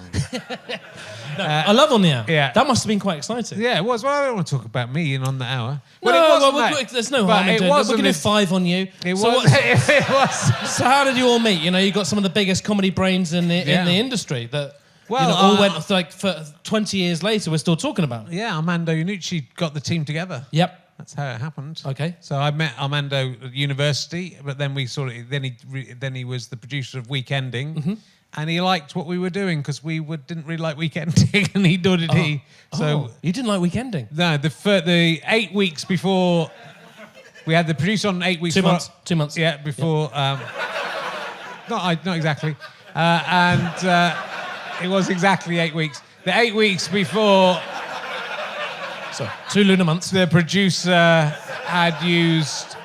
I love on the hour. Yeah. That must have been quite exciting. Yeah, it was. Well, I don't want to talk about me and on the hour. No, But it wasn't that. there's no But harm in it doing that. We're wasn't going to do as- 5 on you. It So was. It was. So how did you all meet? You know, you got some of the biggest comedy brains in the Yeah. industry that Well, all went like for 20 years later. We're still talking about. Yeah, Armando Iannucci got the team together. Yep. That's how it happened. Okay. So I met Armando at university, but then we then he was the producer of Weekending, Mm-hmm. and he liked what we were doing because we didn't really like Weekending, and he did he. So you didn't like Weekending? no, the 8 weeks before we had the producer on 8 weeks. 2 before- months. 2 months. Yeah, before. Not exactly, and it was exactly 8 weeks. The 8 weeks before. So 2 lunar months. The producer had used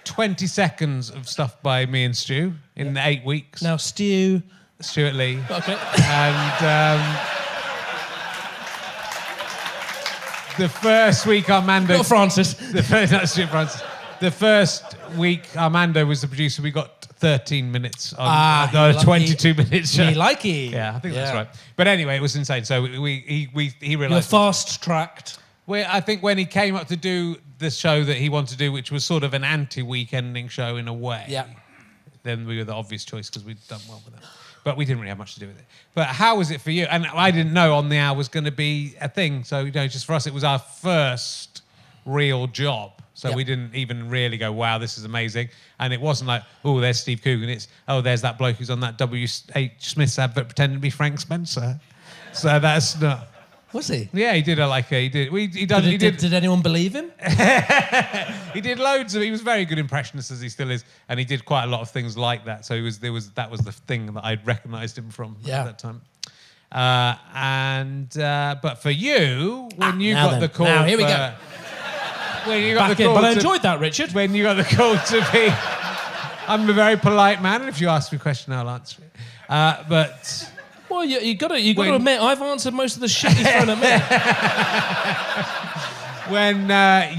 20 seconds of stuff by me and Stu in the 8 weeks. Now Stu. Stuart Lee. Okay. And the first week Armando... Not Francis. Not Stuart Francis. The first week Armando was the producer, we got 13 minutes on the 22 minutes show. Me like it. Yeah, I think that's right. But anyway, it was insane. So he You're realised... fast-tracked. I think when he came up to do the show that he wanted to do, which was sort of an anti-weekending show in a way, Yeah. then we were the obvious choice because we'd done well with it. But we didn't really have much to do with it. But how was it for you? And I didn't know On the Hour was going to be a thing. So, just for us, it was our first real job. So Yep. we didn't even really go, wow, this is amazing. And it wasn't like, oh, there's Steve Coogan. It's, oh, there's that bloke who's on that W.H. Smith's advert pretending to be Frank Spencer. So that's not... Was he? Yeah, he did he did. Did anyone believe him? He did loads of. He was a very good impressionist as he still is, and he did quite a lot of things like that. So that was the thing that I'd recognised him from at that time. But for you, when you got the call, now here we go. When you got Back the in, call, but I enjoyed that, Richard. When you got the call to be, I'm a very polite man, and if you ask me a question, I'll answer it. But. Well, you got to admit, I've answered most of the shit he's thrown at me. When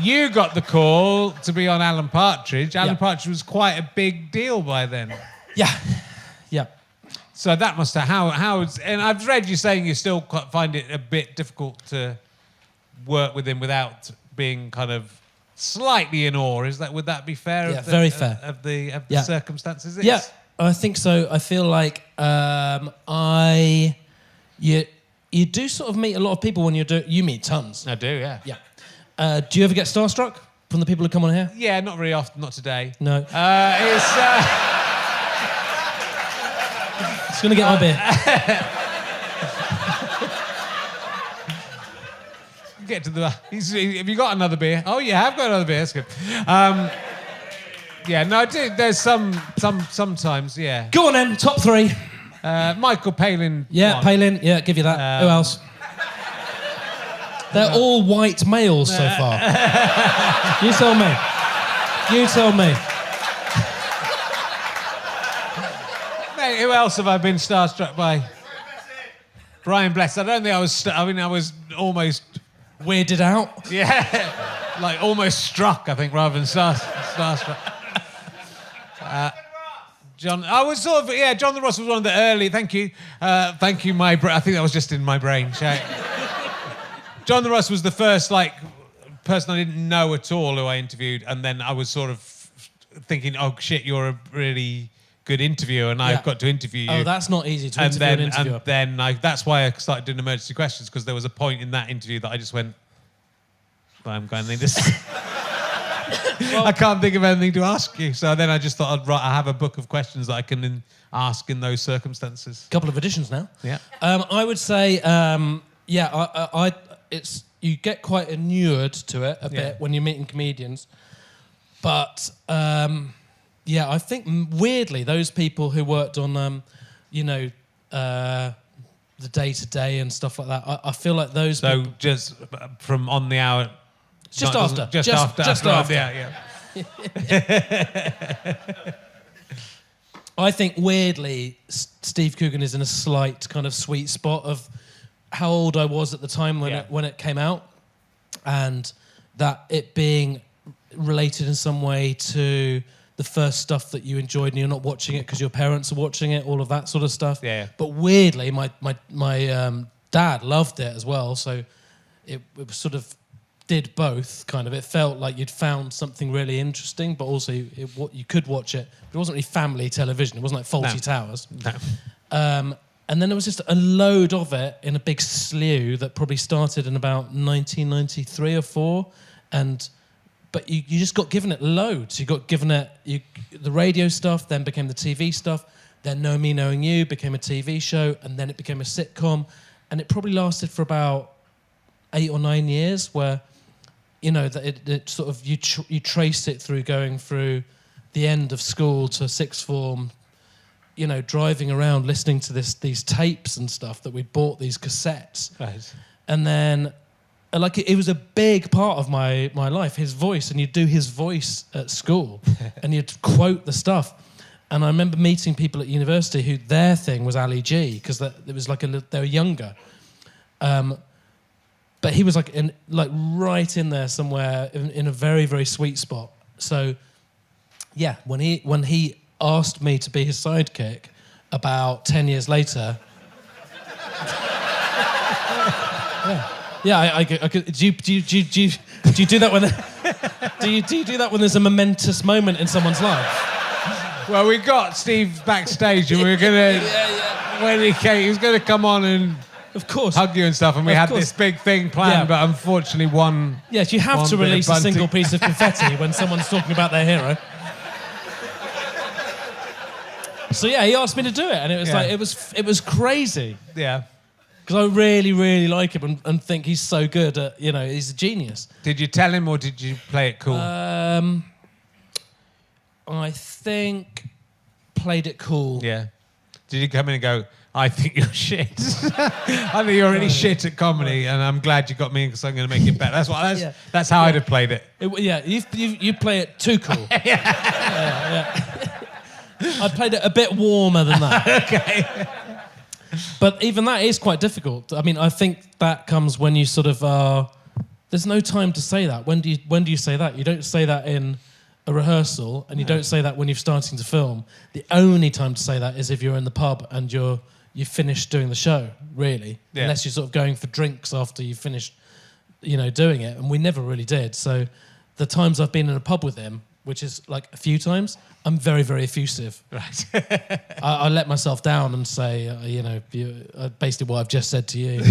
you got the call to be on Alan Partridge, Alan Partridge was quite a big deal by then. Yeah. So that must have and I've read you saying you still find it a bit difficult to work with him without being kind of slightly in awe. Would that be fair? Yeah, very fair. Of the circumstances. Yeah. I think so. I feel like you do sort of meet a lot of people when you meet tons. I do, yeah. Yeah. Do you ever get starstruck from the people who come on here? Yeah, not very often. Not today. No. Just gonna get my beer. Get to the. Have you got another beer? Oh, yeah, I've got another beer. That's good. Yeah, no, I do. There's sometimes, yeah. Go on then, top 3. Michael Palin. Yeah, won. Palin. Yeah, give you that. Who else? They're all white males so far. You tell me. Mate, who else have I been starstruck by? Brian Blessed. I don't think I was. I was almost weirded out. Yeah, like almost struck. I think rather than starstruck. John, I was sort of, John the Ross was one of the early, thank you, I think that was just in my brain. John the Ross was the first, person I didn't know at all who I interviewed, and then I was sort of thinking, oh shit, you're a really good interviewer, and I've got to interview you. Oh, that's not easy to interview an interviewer. And then that's why I started doing emergency questions, because there was a point in that interview that I just went, I'm going to need this. I can't think of anything to ask you. So then I just thought I have a book of questions that I can ask in those circumstances. Couple of editions now. Yeah. I would say, it's you get quite inured to it a bit when you're meeting comedians, but I think weirdly those people who worked on, the day-to-day and stuff like that, I feel like those people... So just from on the hour... Just after. Just after. Yeah. I think weirdly, Steve Coogan is in a slight kind of sweet spot of how old I was at the time when it came out, and that it being related in some way to the first stuff that you enjoyed and you're not watching it because your parents are watching it, all of that sort of stuff. Yeah. But weirdly, my dad loved it as well, so it sort of did both, kind of. It felt like you'd found something really interesting, but also you could watch it. But it wasn't really family television. It wasn't like Fawlty Towers. No. And then there was just a load of it in a big slew that probably started in about 1993 or 4, but you just got given it loads. You got given it the radio stuff, then became the TV stuff, then Know Me, Knowing You became a TV show, and then it became a sitcom, and it probably lasted for about 8 or 9 years, where that it sort of you trace it through going through the end of school to sixth form, driving around listening to these tapes and stuff that we'd bought, these cassettes, Right. and then. It was a big part of my life, his voice, and you'd do his voice at school, and you'd quote the stuff. And I remember meeting people at university who their thing was Ali G, because it was they were younger. But he was right in there somewhere in a very, very sweet spot. So, yeah, when he asked me to be his sidekick about 10 years later... Yeah, I could. Do you do that when? do you do that when there's a momentous moment in someone's life? Well, we got Steve backstage, and we were gonna. When he came, he was gonna come on and, of course, hug you and stuff, and we had this big thing planned, but unfortunately, Yes, you have to release a single piece of confetti when someone's talking about their hero. So yeah, he asked me to do it, and it was it was crazy. Yeah. Because I really, really like him and think he's so good at, he's a genius. Did you tell him or did you play it cool? I think played it cool. Yeah. Did you come in and go, I think you're shit. I think you're really shit at comedy, and I'm glad you got me in because I'm going to make it better. That's how I'd have played it. You play it too cool. yeah. I played it a bit warmer than that. Okay. But even that is quite difficult. I mean, I think that comes when you sort of there's no time to say that. When do you say that? You don't say that in a rehearsal, and you don't say that when you're starting to film. The only time to say that is if you're in the pub and you've finished doing the show, really. Yeah. Unless you're sort of going for drinks after you've finished, doing it. And we never really did. So the times I've been in a pub with him, which is like a few times, I'm very, very effusive. Right. I let myself down and say, basically what I've just said to you.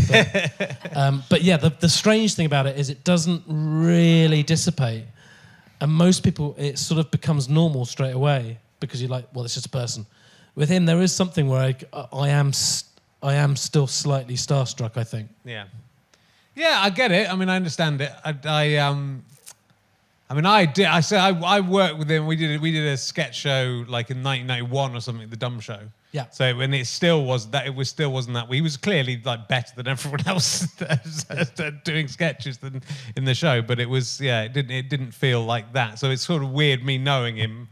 But yeah, the strange thing about it is it doesn't really dissipate. And most people, it sort of becomes normal straight away because you're like, well, it's just a person. With him, there is something where I am still slightly starstruck, I think. Yeah. Yeah, I get it. I mean, I understand it. I worked with him. We did a sketch show like in 1991 or something, the Dumb Show. Yeah. So when it still wasn't that. He was clearly like better than everyone else doing sketches in the show. But it didn't feel like that. So it's sort of weird me knowing him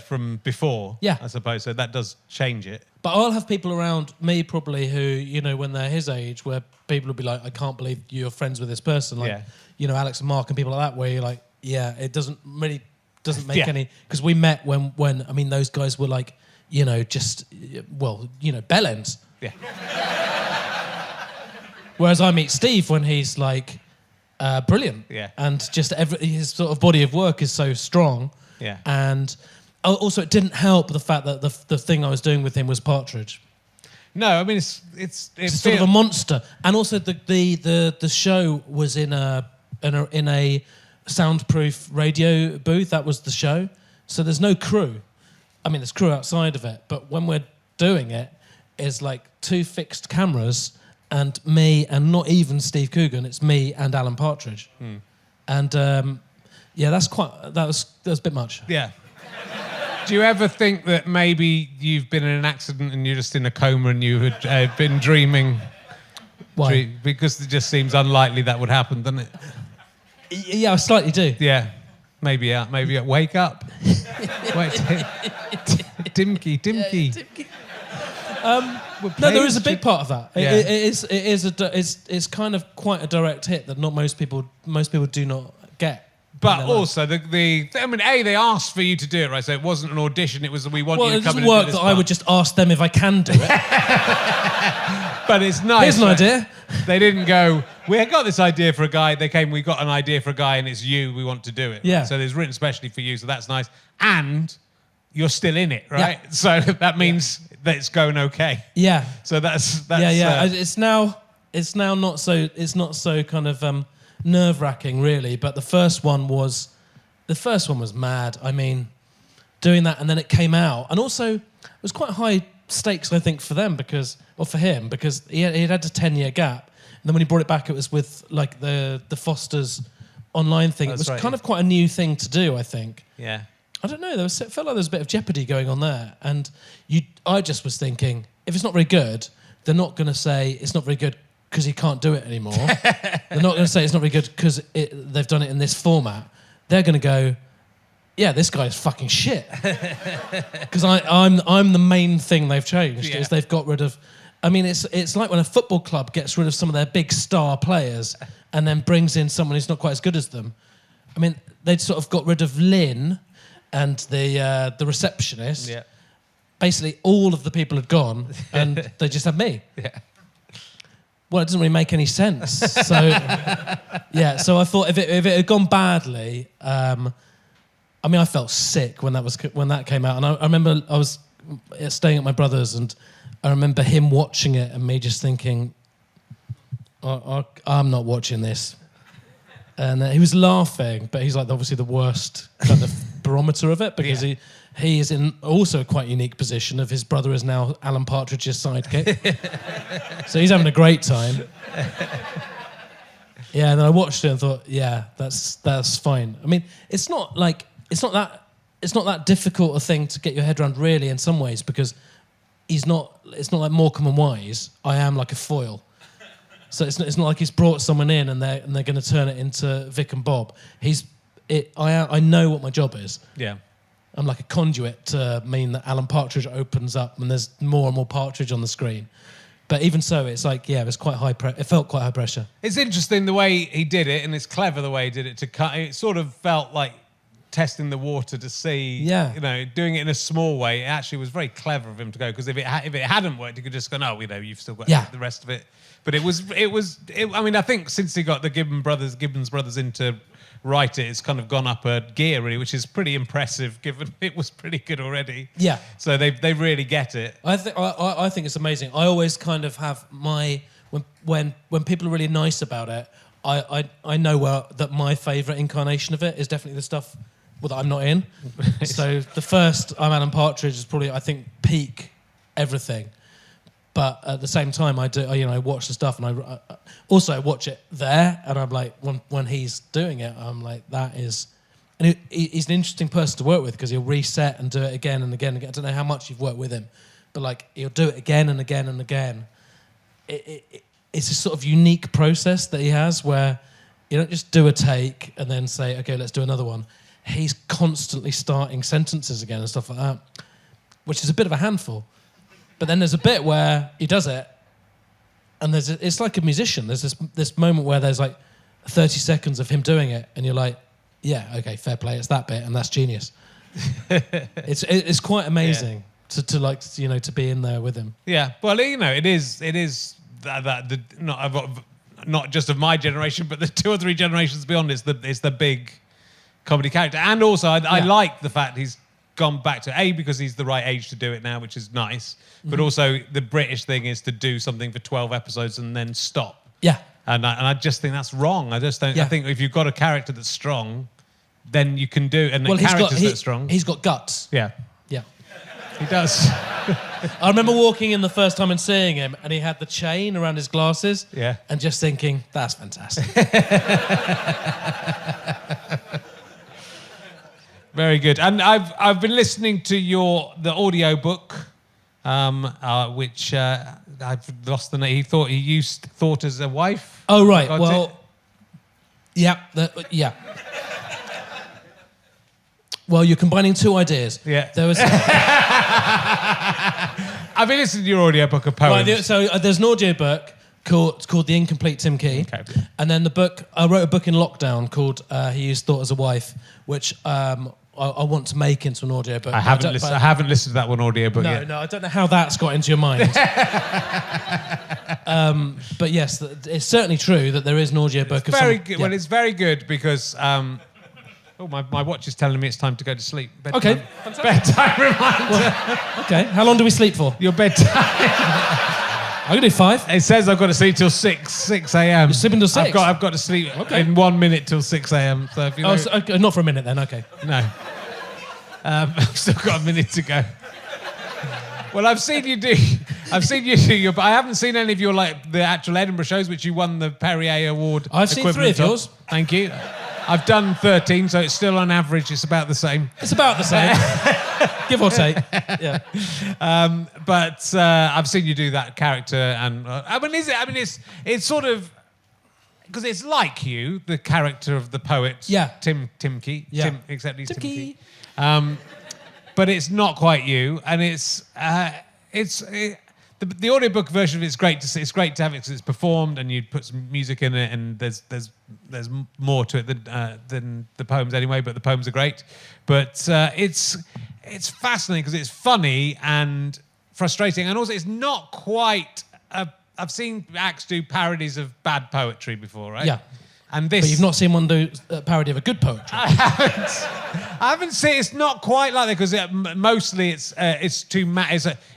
from before. Yeah. I suppose so. That does change it. But I'll have people around me probably who when they're his age, where people will be like, I can't believe you're friends with this person. Like, Alex and Mark and people like that, where you're like. Yeah, it doesn't make any... Because we met when those guys were like, bellends. Yeah. Whereas I meet Steve when he's like, brilliant. Yeah. And just his sort of body of work is so strong. Yeah. And also it didn't help the fact that the thing I was doing with him was Partridge. No, I mean, it's sort of a monster. And also the show was in a soundproof radio booth. That was the show. So there's no crew. I mean, there's crew outside of it, but when we're doing it, it's like 2 fixed cameras and me, and not even Steve Coogan. It's me and Alan Partridge. And yeah, that was a bit much. Yeah. Do you ever think that maybe you've been in an accident and you're just in a coma and you had been dreaming? Why? Because it just seems unlikely that would happen, doesn't it? Yeah, I slightly do. Yeah. Maybe wake up. Wait, timkey. No, there is a big part of that. Yeah. It's kind of quite a direct hit that not most people do not get. But also, they asked for you to do it, right? So it wasn't an audition, it was we want you to come in and do this. Well, it doesn't work that I would just ask them if I can do it. But it's nice. Here's an idea. They didn't go, we got this idea for a guy. They came, we got an idea for a guy and it's you, we want to do it. Yeah. So it's written specially for you, so that's nice. And you're still in it, right? Yeah. So that means that it's going okay. Yeah. So that's yeah. It's now not so kind of nerve-wracking, really. But the first one was mad. I mean, doing that and then it came out, and also it was quite high stakes, I think, for him because he had a 10-year gap, and then when he brought it back, it was with like the Fosters online thing. It was kind of quite a new thing to do, I think. Yeah. I don't know. It felt like there was a bit of jeopardy going on there, and I just was thinking, if it's not very good, they're not going to say it's not very good because he can't do it anymore. They're not going to say it's not very good because they've done it in this format. They're going to go, yeah, this guy's fucking shit. Because I'm the main thing they've changed, is they've got rid of... I mean, it's like when a football club gets rid of some of their big star players and then brings in someone who's not quite as good as them. I mean, they'd sort of got rid of Lynn and the receptionist. Yeah. Basically, all of the people had gone and they just had me. Yeah. Well, it doesn't really make any sense. So, yeah. So I thought if it had gone badly, I mean, I felt sick when that came out, and I remember I was staying at my brother's, and I remember him watching it and me just thinking, I'm not watching this. And he was laughing, but he's like obviously the worst kind of barometer of it, because he is in also a quite unique position of his brother is now Alan Partridge's sidekick. So he's having a great time. Yeah, and then I watched it and thought, yeah, that's fine. I mean, it's not that difficult a thing to get your head around, really, in some ways, because it's not like Morecambe and Wise. I am like a foil. So it's not like he's brought someone in and they're going to turn it into Vic and Bob. I know what my job is. Yeah. I'm like a conduit to mean that Alan Partridge opens up and there's more and more Partridge on the screen. But even so, it's like, yeah, it was quite high. It felt quite high pressure. It's interesting the way he did it, and it's clever the way he did it. It sort of felt like testing the water to see, doing it in a small way. It actually was very clever of him to go, because if it hadn't worked, he could just go, no, you've still got the rest of it. But it was. I mean, I think since he got the Gibbons brothers in to write it, it's kind of gone up a gear, really, which is pretty impressive, given it was pretty good already. Yeah. So they really get it. I think it's amazing. I always kind of have when people are really nice about it, I know that my favourite incarnation of it is definitely the stuff that I'm not in. So the first I'm Alan Partridge is probably, I think, peak everything. But at the same time, I watch the stuff, and I also watch it there, and I'm like, when he's doing it, I'm like, that is... And he's an interesting person to work with, because he'll reset and do it again and again and again. I don't know how much you've worked with him, but like, he'll do it again and again and again. It's a sort of unique process that he has, where you don't just do a take and then say, okay, let's do another one. He's constantly starting sentences again and stuff like that, which is a bit of a handful. But then there's a bit where he does it, and it's like a musician. There's this moment where there's like 30 seconds of him doing it, and you're like, yeah, okay, fair play, it's that bit, and that's genius. It's quite amazing to be in there with him. Yeah, well, it is that not just of my generation, but the 2 or 3 generations beyond. It's the big comedy character, and also I like the fact he's gone back to because he's the right age to do it now, which is nice. But also the British thing is to do something for 12 episodes and then stop. Yeah. And I just think that's wrong. I just don't. Yeah. I think if you've got a character that's strong, then you can do. And the characters that's strong. He's got guts. Yeah, Yeah. he does. I remember walking in the first time and seeing him, and he had the chain around his glasses. Yeah. And just thinking, that's fantastic. Very good. And I've been listening to the audio book, which I've lost the name. He thought he used Thought as a Wife. Oh right. Got Well, it? yeah, yeah. Well, you're combining two ideas. Yeah. There was. I've been listening to your audiobook of poems. Right, so there's an audio book called The Incomplete Tim Key. Okay. And then I wrote a book in lockdown called He Used Thought as a Wife, which I want to make into an audio book. I haven't listened to that one audiobook yet. No, I don't know how that's got into your mind. But yes, it's certainly true that there is an audio book. Very good. Yeah. Well, it's very good because... my watch is telling me it's time to go to sleep. Bedtime. Okay. Bedtime reminder. Well, okay, how long do we sleep for? Your bedtime. I can do 5. It says I've got to sleep till 6 a.m. You're sleeping till 6? I've got to sleep in 1 minute till 6 a.m. So if you okay, not for a minute then, okay. No. I've still got a minute to go. Well, I've seen you do your... I haven't seen any of your, the actual Edinburgh shows, which you won the Perrier Award. I've seen 3 of yours. Thank you. I've done 13, so it's still on average, it's about the same. It's about the same. Give or take. Yeah. But I've seen you do that character, and it's sort of... Because it's like you, the character of the poet, yeah. Timkey, yeah. except he's Timkey. But it's not quite you, and the audiobook version of it's great to see. It's great to have it because it's performed, and you put some music in it, and there's more to it than the poems anyway. But the poems are great. But it's fascinating because it's funny and frustrating, and also it's not quite. I've seen acts do parodies of bad poetry before, right? Yeah. And this, but you've not seen one do a parody of a good poetry. I haven't seen. It's not quite like that because mostly it's too.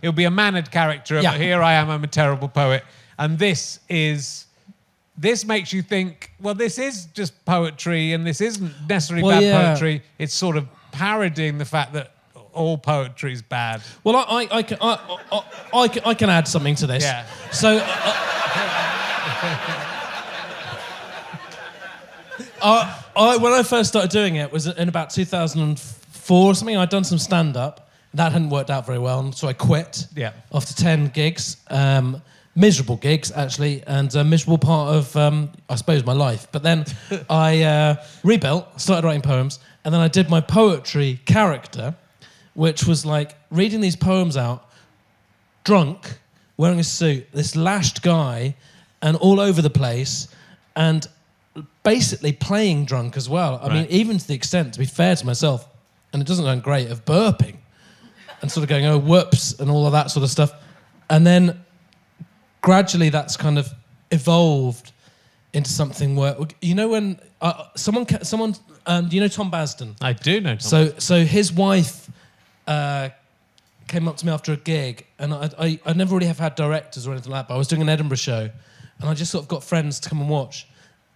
It'll be a mannered character. Yeah. But here I am. I'm a terrible poet, and this makes you think. Well, this is just poetry, and this isn't necessarily bad poetry. It's sort of parodying the fact that all poetry is bad. Well, I can add something to this. Yeah. So. When I first started doing it was in about 2004 or something. I'd done some stand-up. That hadn't worked out very well, so I quit. Yeah. After 10 gigs, miserable gigs actually, and a miserable part of I suppose my life. But then I rebuilt, started writing poems, and then I did my poetry character, which was like reading these poems out, drunk, wearing a suit, this lashed guy, and all over the place, and basically playing drunk as well. I mean, even to the extent, to be fair to myself, and it doesn't sound great, of burping and sort of going, oh, whoops, and all of that sort of stuff. And then gradually that's kind of evolved into something where, you know, when someone, do you know Tom Basden? I do know Tom. So his wife came up to me after a gig, and I never really have had directors or anything like that, but I was doing an Edinburgh show, and I just sort of got friends to come and watch.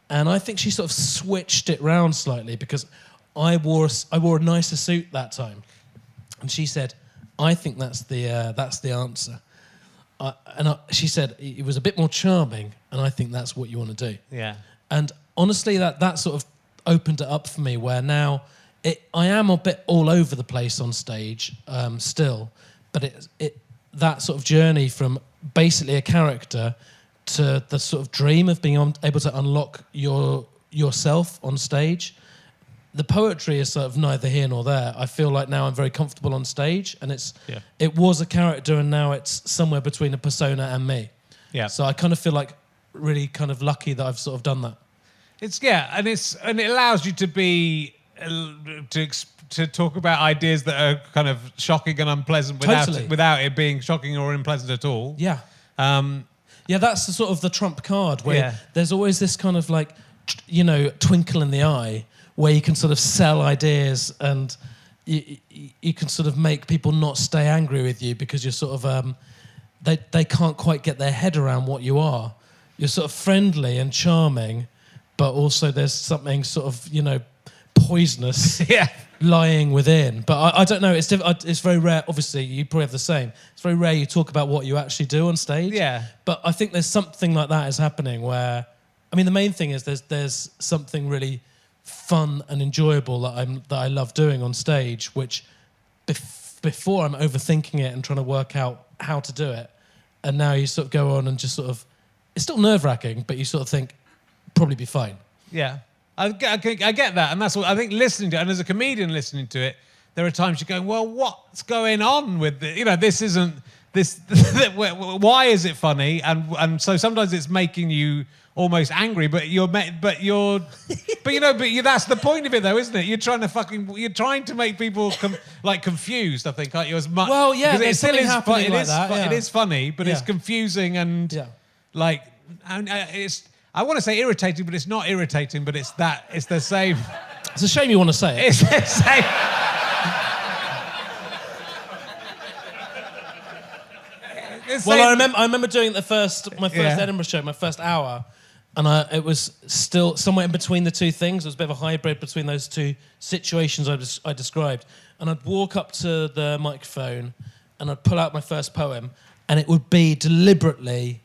And I think she sort of switched it round slightly because I wore a nicer suit that time, and she said, "I think that's the answer." She said it was a bit more charming, and I think that's what you want to do. Yeah. And honestly, that sort of opened it up for me, where now I am a bit all over the place on stage still, but that sort of journey from basically a character to the sort of dream of being able to unlock yourself on stage. The poetry is sort of neither here nor there. I feel like now I'm very comfortable on stage, and it was a character, and now it's somewhere between a persona and me. Yeah. So I kind of feel like really kind of lucky that I've sort of done that. And it allows you to be to talk about ideas that are kind of shocking and unpleasant without it being shocking or unpleasant at all. Yeah. Yeah, that's the sort of the trump card where there's always this kind of like, you know, twinkle in the eye where you can sort of sell ideas, and you can sort of make people not stay angry with you because you're sort of they can't quite get their head around what you are. you're sort of friendly and charming, but also there's something sort of, poisonous lying within. But I don't know, it's very rare. Obviously, you probably have the same. It's very rare you talk about what you actually do on stage. Yeah. But I think there's something like that is happening where, I mean, the main thing is there's something really fun and enjoyable that I love doing on stage, which before I'm overthinking it and trying to work out how to do it. And now you sort of go on and just sort of, it's still nerve-wracking, but you sort of think, probably be fine. Yeah. I get that. And that's what I think listening to it, and as a comedian listening to it, there are times you're going, well, what's going on with this? This isn't, why is it funny? And so sometimes it's making you almost angry, but that's the point of it though, isn't it? You're trying to make people confused, I think, aren't you? As much. Well, yeah, because it still is happening like that. Yeah. It is funny, but it's confusing and it's. I want to say irritating, but it's not irritating. But it's the same. It's a shame you want to say it. It's the same. Well, I remember doing my first Edinburgh show, my first hour, and it was still somewhere in between the two things. It was a bit of a hybrid between those two situations I described. And I'd walk up to the microphone and I'd pull out my first poem, and it would be deliberately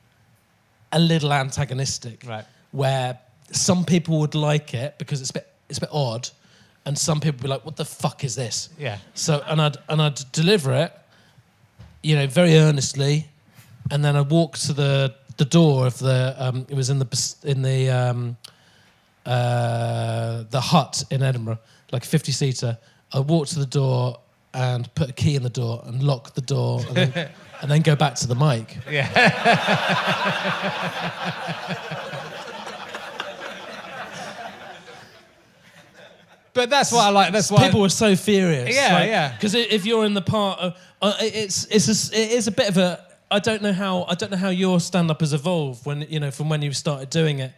a little antagonistic, right? Where some people would like it because it's a bit odd, and some people would be like, "What the fuck is this?" Yeah. So and I'd deliver it, very earnestly, and then I'd walk to the door of the it was in the Hut in Edinburgh, like a 50-seater. I'd walk to the door and put a key in the door and lock the door, and then go back to the mic. Yeah. But that's what I like. That's why people were so furious. Yeah, yeah. Because if you're in the part of, it is a bit of a. I don't know how your stand-up has evolved from when you started doing it.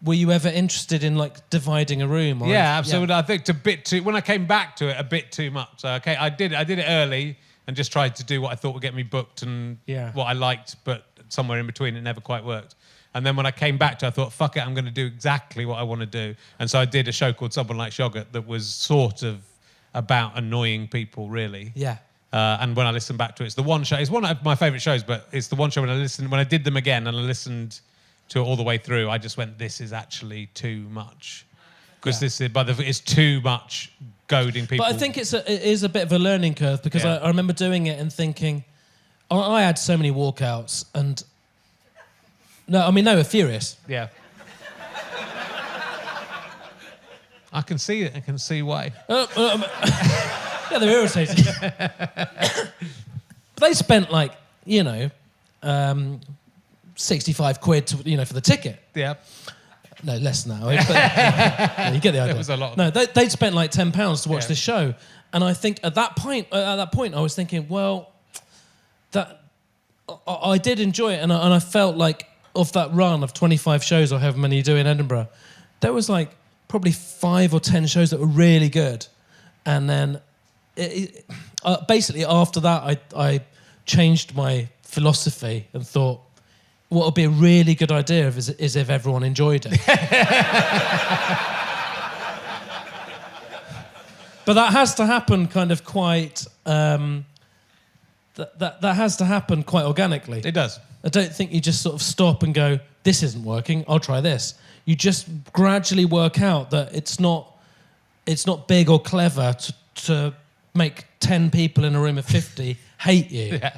Were you ever interested in dividing a room? Yeah, absolutely. Yeah. I think when I came back to it, a bit too much. So, okay, I did it early and just tried to do what I thought would get me booked and what I liked, but somewhere in between it never quite worked. And then when I came back to it, I thought, fuck it, I'm going to do exactly what I want to do. And so I did a show called Someone Like Shoggot that was sort of about annoying people, really. Yeah. And when I listened back to it, it's the one show. It's one of my favourite shows, but it's the one show when I did them again and I listened to it all the way through, I just went, this is actually too much. Because it's too much goading people. But I think it is a bit of a learning curve because I remember doing it and thinking, I had so many walkouts and... No, they were furious. Yeah. I can see it. I can see why. Yeah, they're irritated. But they spent 65 quid for the ticket. Yeah. No, less now. But, you get the idea. It was a lot. No, they'd spent £10 to watch this show. And I think at that point, I was thinking, well, that I did enjoy it. And I felt like of that run of 25 shows or however many you do in Edinburgh, there was probably 5 or 10 shows that were really good. And then basically after that, I changed my philosophy and thought, what would be a really good idea is if everyone enjoyed it. But that has to happen kind of quite... that has to happen quite organically. It does. I don't think you just sort of stop and go, this isn't working, I'll try this. You just gradually work out that it's not big or clever to make 10 people in a room of 50 hate you. Yeah.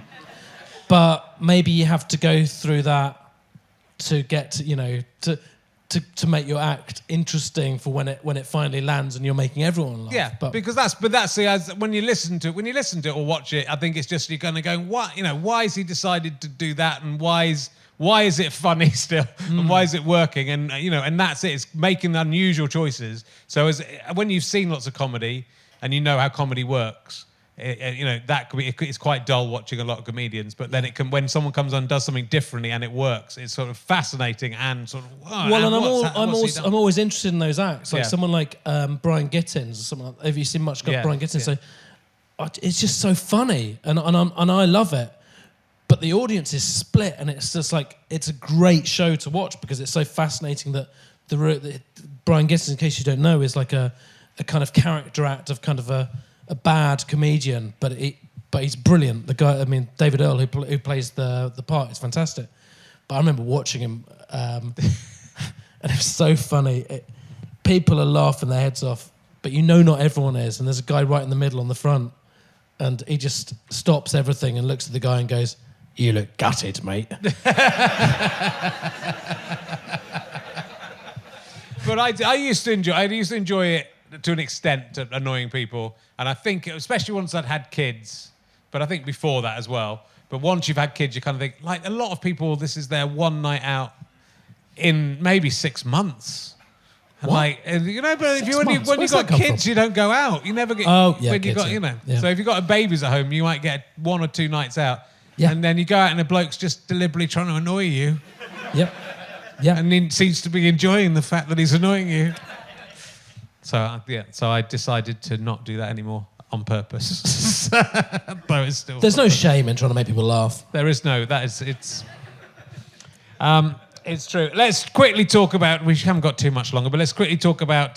But maybe you have to go through that to get to make your act interesting for when it finally lands and you're making everyone laugh. Yeah, because when you listen to it or watch it, I think it's just you're kind of going, what, why has he decided to do that, and why is it funny still, and why is it working, and and that's it. It's making unusual choices. So when you've seen lots of comedy and you know how comedy works, that could be, it's quite dull watching a lot of comedians, but then it can, when someone comes on and does something differently and it works, it's sort of fascinating and sort of I'm always interested in those acts, like someone like Brian Gittins or something like, have you seen Brian Gittins? So it's just so funny and I love it, but the audience is split, and it's just like, it's a great show to watch because it's so fascinating that Brian Gittins, in case you don't know, is like a kind of character act of kind of a bad comedian, but he's brilliant. The guy, I mean, David Earl, who plays the part, is fantastic. But I remember watching him, and it's so funny. People are laughing their heads off, but not everyone is. And there's a guy right in the middle on the front, and he just stops everything and looks at the guy and goes, "You look gutted, mate." But I used to enjoy it to an extent, to annoying people, and I think especially once I'd had kids, but I think before that as well. But once you've had kids, you kind of think, like, a lot of people, this is their one night out in maybe 6 months. And what? like, but if Six when months? you've Where's got that come kids, from? you don't go out. You never get. Oh, yeah, when you kids, got, yeah. So if you've got babies at home, you might get 1 or 2 nights out, Yeah. and then you go out and the bloke's just deliberately trying to annoy you, Yep. Yeah. and he seems to be enjoying the fact that he's annoying you. So I decided to not do that anymore on purpose. Though it's still. There's no shame in trying to make people laugh. There is no. It's true. Let's quickly talk about. We haven't got too much longer, but let's quickly talk about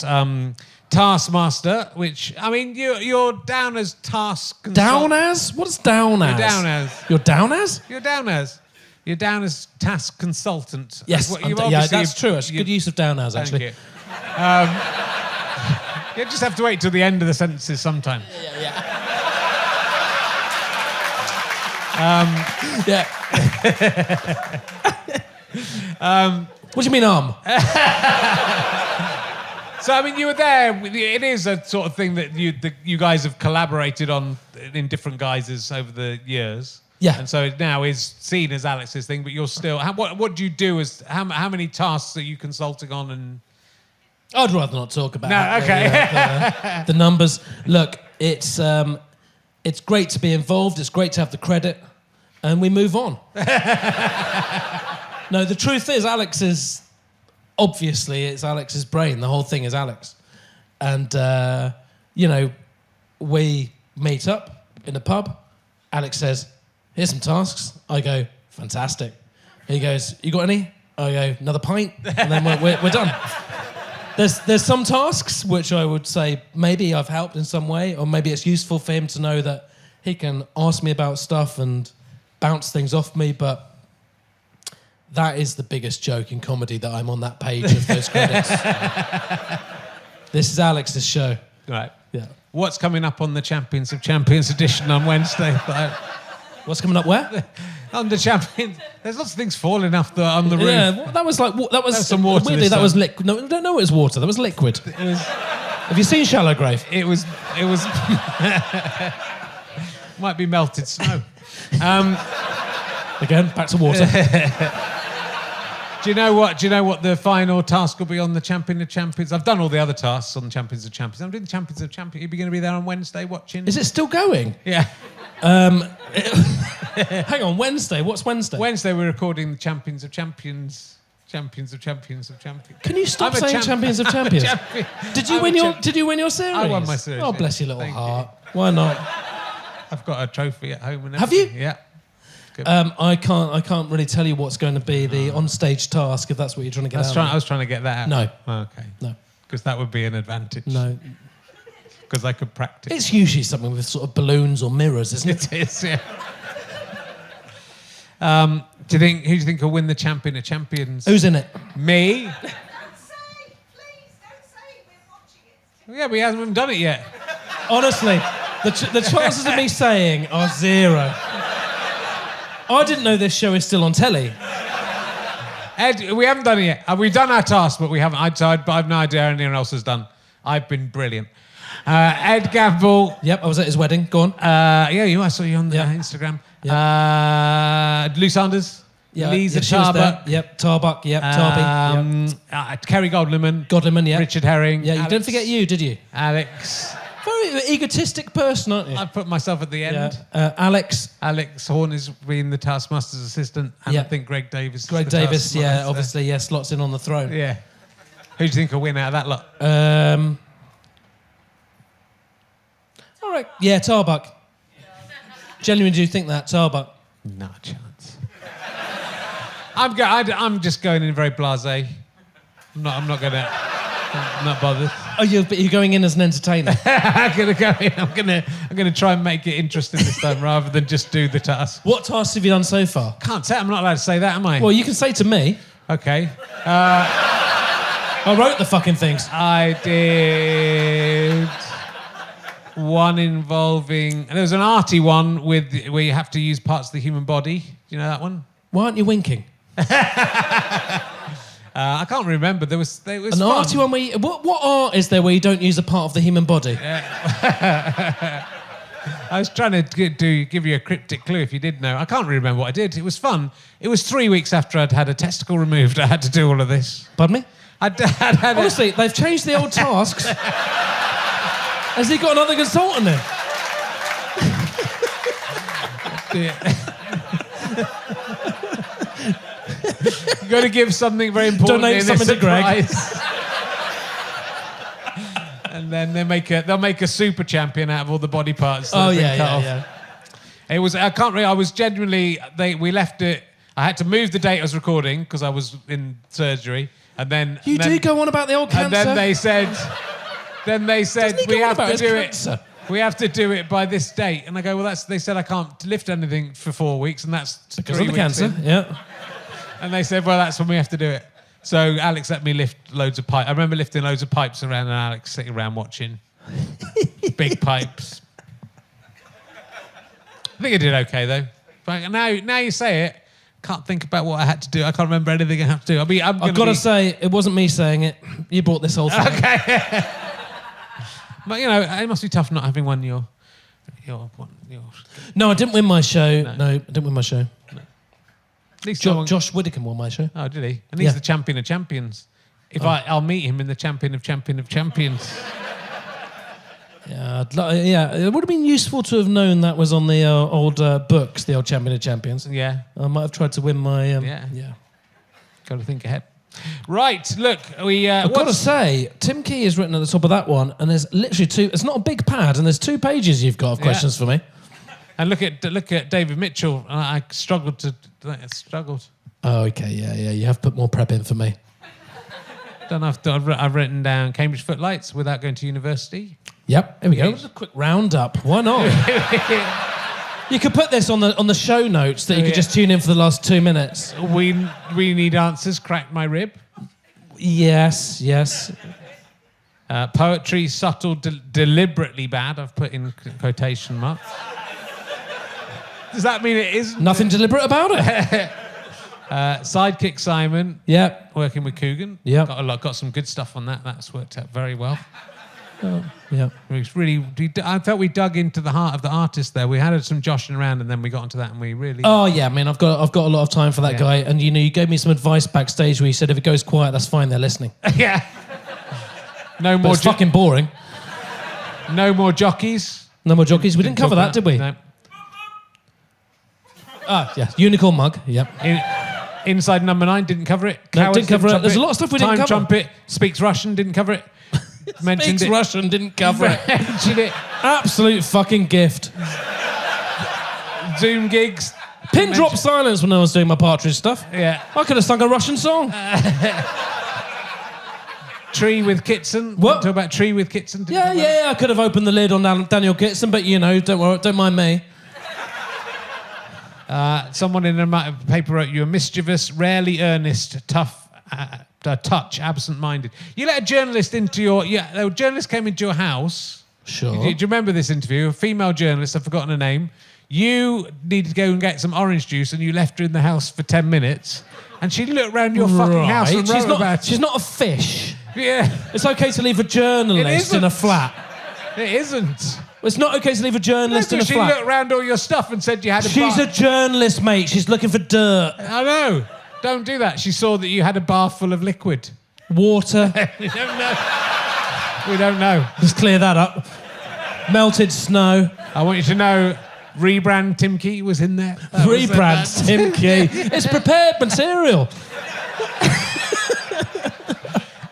Taskmaster. Which, I mean, you're down as task. Down as? What's down as? You're down as. You're down as? You're down as. You're down as task consultant. Yes. That's what Yeah, that's true. It's good use of down as, Thank actually. you. You just have to wait till the end of the sentences sometimes. Yeah. What do you mean, So, I mean, you were there. It is a sort of thing that you guys have collaborated on in different guises over the years. Yeah. And so it now is seen as Alex's thing, but you're still... What do you do as... How many tasks are you consulting on? And I'd rather not talk about okay. the numbers. Look, it's great to be involved. It's great to have the credit. And we move on. No, the truth is, obviously, it's Alex's brain. The whole thing is Alex. And, we meet up in a pub. Alex says, "Here's some tasks." I go, "Fantastic." He goes, "You got any?" I go, "Another pint." And then we're done. There's some tasks which I would say maybe I've helped in some way, or maybe it's useful for him to know that he can ask me about stuff and bounce things off me, but that is the biggest joke in comedy, that I'm on that page of those credits. This is Alex's show. Right. Yeah. What's coming up on the Champions of Champions edition on Wednesday? What's coming up where? On the Champions, there's lots of things falling off on the roof. Yeah, well, that was some water. Weirdly, that was liquid. No, I don't know it was water. That was liquid. It was. Have you seen Shallow Grave? It was. Might be melted snow. Again, back to water. Do you know what the final task will be on the Champion of Champions? I've done all the other tasks on the Champions of Champions. I'm doing the Champions of Champions. You're going to be there on Wednesday watching? Is it still going? Yeah. Hang on, Wednesday. What's Wednesday? Wednesday we're recording the Champions of Champions. Champions of Champions of Champions. Can you stop saying Champions of Champions? Did you win your series? I won my series. Oh, bless your little heart. Why not? I've got a trophy at home and Have everything. you? Yeah. I can't really tell you what's going to be the on-stage task, if that's what you're trying to get out. I was trying to get that out. No. Oh, okay. No. Because that would be an advantage. No. Because I could practice. It's usually something with sort of balloons or mirrors, isn't it? It is, yeah. Who do you think will win the Champion of Champions? Who's in it? Me? Don't say, please, don't say, we're watching it. Yeah, we haven't done it yet. Honestly, the chances of me saying are 0. I didn't know this show is still on telly. Ed, we haven't done it yet. We've done our task, but we haven't. But I've no idea anyone else has done. I've been brilliant. Ed Gamble. Yep, I was at his wedding. Go on. I saw you on the Instagram. Lou Sanders. Yeah, Lisa she was there. Tarbuck. Yep, Tarbuck. Yep, Tarby. Kerry Godliman. Godliman, yeah. Richard Herring. Yeah, you Alex, didn't forget you, did you? Alex. Very egotistic person, aren't you? I put myself at the end. Yeah. Alex Horn is being the Taskmaster's assistant, and I think Greg Davis is Greg the Davis, Taskmaster. obviously, slots in on the throne. Yeah. Who do you think will win out of that lot? All right. Yeah, Tarbuck. Genuinely do you think that, Tarbuck? No chance. I'm just going in very blasé. I'm not bothered. Oh, you're going in as an entertainer. I'm gonna go in. I'm gonna try and make it interesting this time rather than just do the task. What tasks have you done so far? Can't say. I'm not allowed to say that, am I? Well, you can say to me. Okay. I wrote the fucking things. I did one involving. There was an arty one where you have to use parts of the human body. Do you know that one? Why aren't you winking? I can't remember. There was An fun. arty one where you, what art is there where you don't use a part of the human body? I was trying to give you a cryptic clue if you did know. I can't remember what I did. It was fun. It was 3 weeks after I'd had a testicle removed. I had to do all of this. Pardon me? I'd had Honestly, they've changed the old tasks. Has he got another consultant in? You've got to give something very important. Donate in something a to Greg. surprise. And then they'll make a super champion out of all the body parts. That have been cut off. It was. I can't. I was genuinely. We left it. I had to move the date I was recording because I was in surgery, and then You do go on about the old cancer. And then they said. Doesn't he we go on have about to his do cancer? it. We have to do it by this date, and I go. Well, they said I can't lift anything for 4 weeks, and that's Because 3 of the weeks cancer, in. yeah. And they said, well, that's when we have to do it. So Alex let me lift loads of pipes. I remember lifting loads of pipes around and Alex sitting around watching. Big pipes. I think I did okay, though. But now you say it, can't think about what I had to do. I can't remember anything I have to do. I've got to say, it wasn't me saying it. You brought this whole thing. Okay. But, it must be tough not having won your... No, I didn't win my show. No, I didn't win my show. At least Josh Widdicombe won my show. Oh, did he? And he's the champion of champions. I'll meet him in the champion of champions. Yeah, it would have been useful to have known that was on the old books, the old Champion of Champions. Yeah. I might have tried to win my... Yeah. Got to think ahead. Right, look, I've got to say, Tim Key is written at the top of that one, and there's literally two... It's not a big pad, and there's 2 pages you've got of questions for me. And look at David Mitchell. I struggled. Oh, okay, yeah. You have put more prep in for me. Don't know if I've written down Cambridge Footlights without going to university. Yep, here we go. Just a quick roundup. Why not? You could put this on the show notes that you could just tune in for the last 2 minutes. We need answers. Cracked my rib. Yes. Poetry, subtle, deliberately bad. I've put in quotation marks. Does that mean it is? Nothing deliberate about it. Sidekick Simon. Yep. Working with Coogan. Yep. Got some good stuff on that. That's worked out very well. Yeah. I felt we dug into the heart of the artist there. We had some joshing around, and then we got onto that, and we really. Oh yeah, I mean, I've got a lot of time for that guy, and you gave me some advice backstage where you said if it goes quiet, that's fine. They're listening. Yeah. No But more. it's fucking boring. No more jockeys. No more jockeys. We didn't cover that, did we? No. Yeah. Unicorn mug. Yep. Inside number 9 didn't cover it. No, Cowards didn't cover it. There's a lot of stuff we didn't Time cover. Trumpet speaks Russian. Didn't cover it. Mentioned Speaks it. Russian. Didn't cover it. Mentioned it. Absolute fucking gift. Zoom gigs. Pin drop silence when I was doing my Partridge stuff. Yeah. I could have sung a Russian song. Tree with Kitson. What? Talk about Tree with Kitson. Didn't cover it. Yeah. I could have opened the lid on Daniel Kitson, but don't worry, don't mind me. Someone in a paper wrote you a mischievous, rarely earnest, tough, touch, absent-minded. You let a journalist into your... Yeah, a journalist came into your house. Sure. Do you remember this interview? A female journalist, I've forgotten her name. You needed to go and get some orange juice, and you left her in the house for 10 minutes. And she looked around your fucking house and wrote about it. She's not a fish. Yeah. It's okay to leave a journalist in a flat. It isn't. It's not okay to leave a journalist in a She flat. looked around all your stuff and said you had a She's a journalist, mate. She's looking for dirt. I know. Don't do that. She saw that you had a bar full of liquid. Water. We don't know. We don't know. Just clear that up. Melted snow. I want you to know, rebrand timkey was in there. Rebrand timkey. It's prepared material.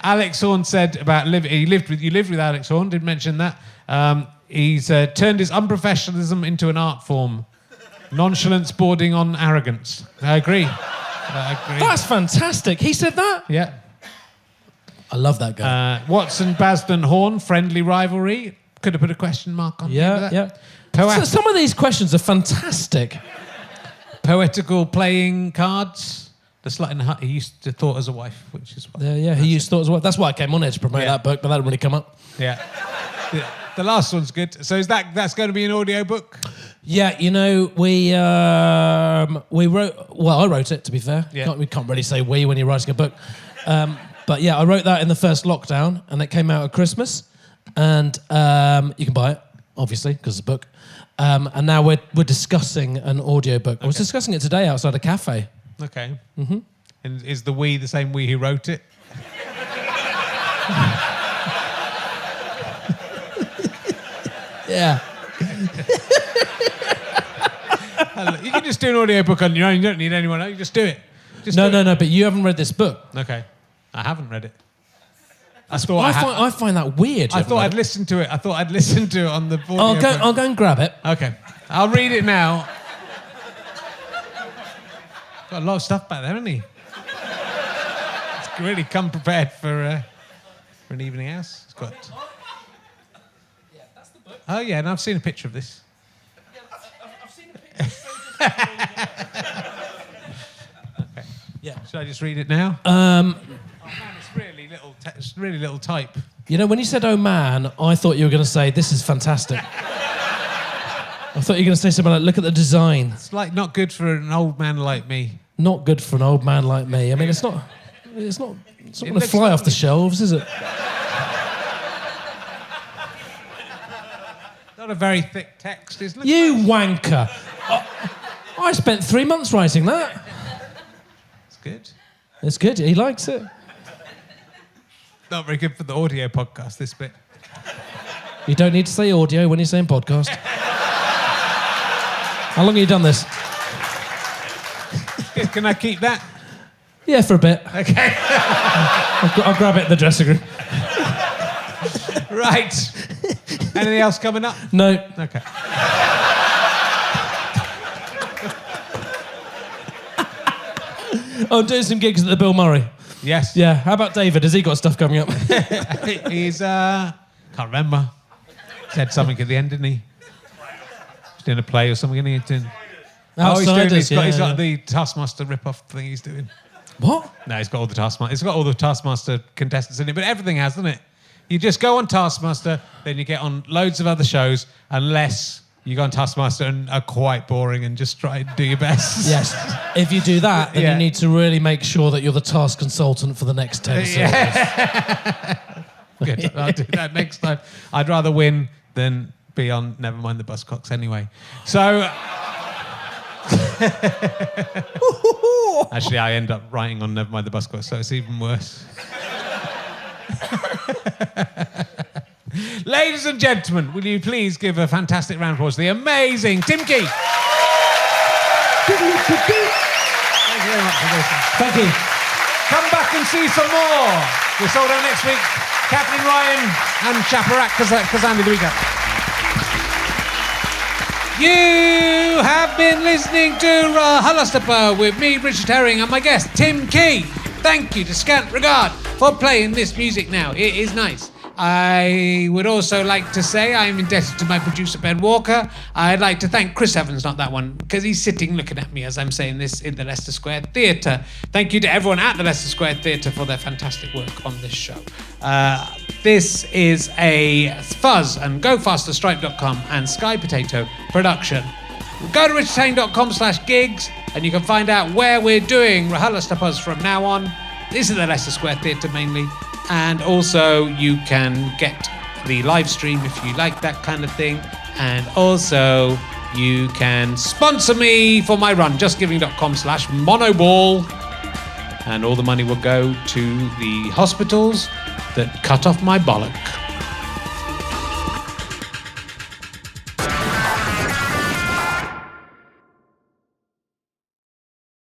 Alex Horn said about you lived with Alex Horn. Didn't mention that. He's turned his unprofessionalism into an art form. Nonchalance bordering on arrogance. I agree. I agree. That's fantastic. He said that? Yeah. I love that guy. Watson, Basden, Horn, friendly rivalry. Could have put a question mark on Yeah, yeah. Poet- Some of these questions are fantastic. Poetical playing cards. The Slut in the Hut he used to thought as a wife, which is what. Yeah, he used to thought as well. That's why I came on here to promote that book, but that didn't really come up. Yeah. The last one's good. So that's going to be an audio book? Yeah, you know, we wrote. Well, I wrote it. To be fair, we can't really say we when you're writing a book. But yeah, I wrote that in the first lockdown, and it came out at Christmas, and you can buy it, obviously, because it's a book. And now we're discussing an audio book. I was discussing it today outside a cafe. Okay. Mm-hmm. And is the we the same we who wrote it? Yeah. You can just do an audio book on your own. You don't need anyone else. You just do it. No. But you haven't read this book. Okay. I haven't read it. I find that weird. I thought I'd listen to it. I thought I'd listen to it on the audio I'll go and grab it. Okay. I'll read it now. Got a lot of stuff back there, hasn't he? It's really come prepared for an evening out. It's got... Yeah, that's the book. Oh, yeah, and I've seen a picture of this. Yeah, I've seen a picture. Okay. Yeah. Should I just read it now? Oh, man, it's really little, it's really little type. You know, when you said, oh, man, I thought you were going to say, this is fantastic. I thought you were going to say something like, look at the design. It's like not good for an old man like me. Not good for an old man like me. I mean, it's not going to fly off the shelves, is it? Not a very thick text, isn't it? You wanker. I spent 3 months writing that. It's good. It's good. He likes it. Not very good for the audio podcast, this bit. You don't need to say audio when you're saying podcast. How long have you done this? Can I keep that? Yeah, for a bit. Okay. I'll grab it in the dressing room. Right. Anything else coming up? No. Okay. I'm doing some gigs at the Bill Murray. Yes. Yeah. How about David? Has he got stuff coming up? He's, can't remember. Said something at the end, didn't he? He's doing a play or something, isn't he? He's got the Taskmaster rip-off thing he's doing. What? No, he's got all the Taskmaster. It's got all the Taskmaster contestants in it, but everything has, doesn't it? You just go on Taskmaster, then you get on loads of other shows, unless you go on Taskmaster and are quite boring and just try and do your best. Yes. If you do that, then you need to really make sure that you're the task consultant for the next 10 series. Good. I'll do that next time. I'd rather win than be on Never Mind the Buzzcocks anyway. So... Actually, I end up writing on Never Mind the Buzzcocks, so it's even worse. Ladies and gentlemen, will you please give a fantastic round of applause to the amazing timkey? Thank you very much for listening. Thank you. Come back and see some more. We're sold out next week. Kathleen Ryan and Chaparat Kazandi the week after. You have been listening to RHLSTP with me, Richard Herring, and my guest, Tim Key. Thank you to Scant Regard for playing this music now. It is nice. I would also like to say I'm indebted to my producer, Ben Walker. I'd like to thank Chris Evans, not that one, because he's sitting looking at me as I'm saying this in the Leicester Square Theatre. Thank you to everyone at the Leicester Square Theatre for their fantastic work on this show. This is a Fuzz and GoFasterStripe.com and Sky Potato production. Go to richardherring.com/gigs and you can find out where we're doing RHLSTP from now on. This is the Leicester Square Theatre mainly. And also you can get the live stream if you like that kind of thing. And also you can sponsor me for my run, justgiving.com/monoball. And all the money will go to the hospitals that cut off my bollock.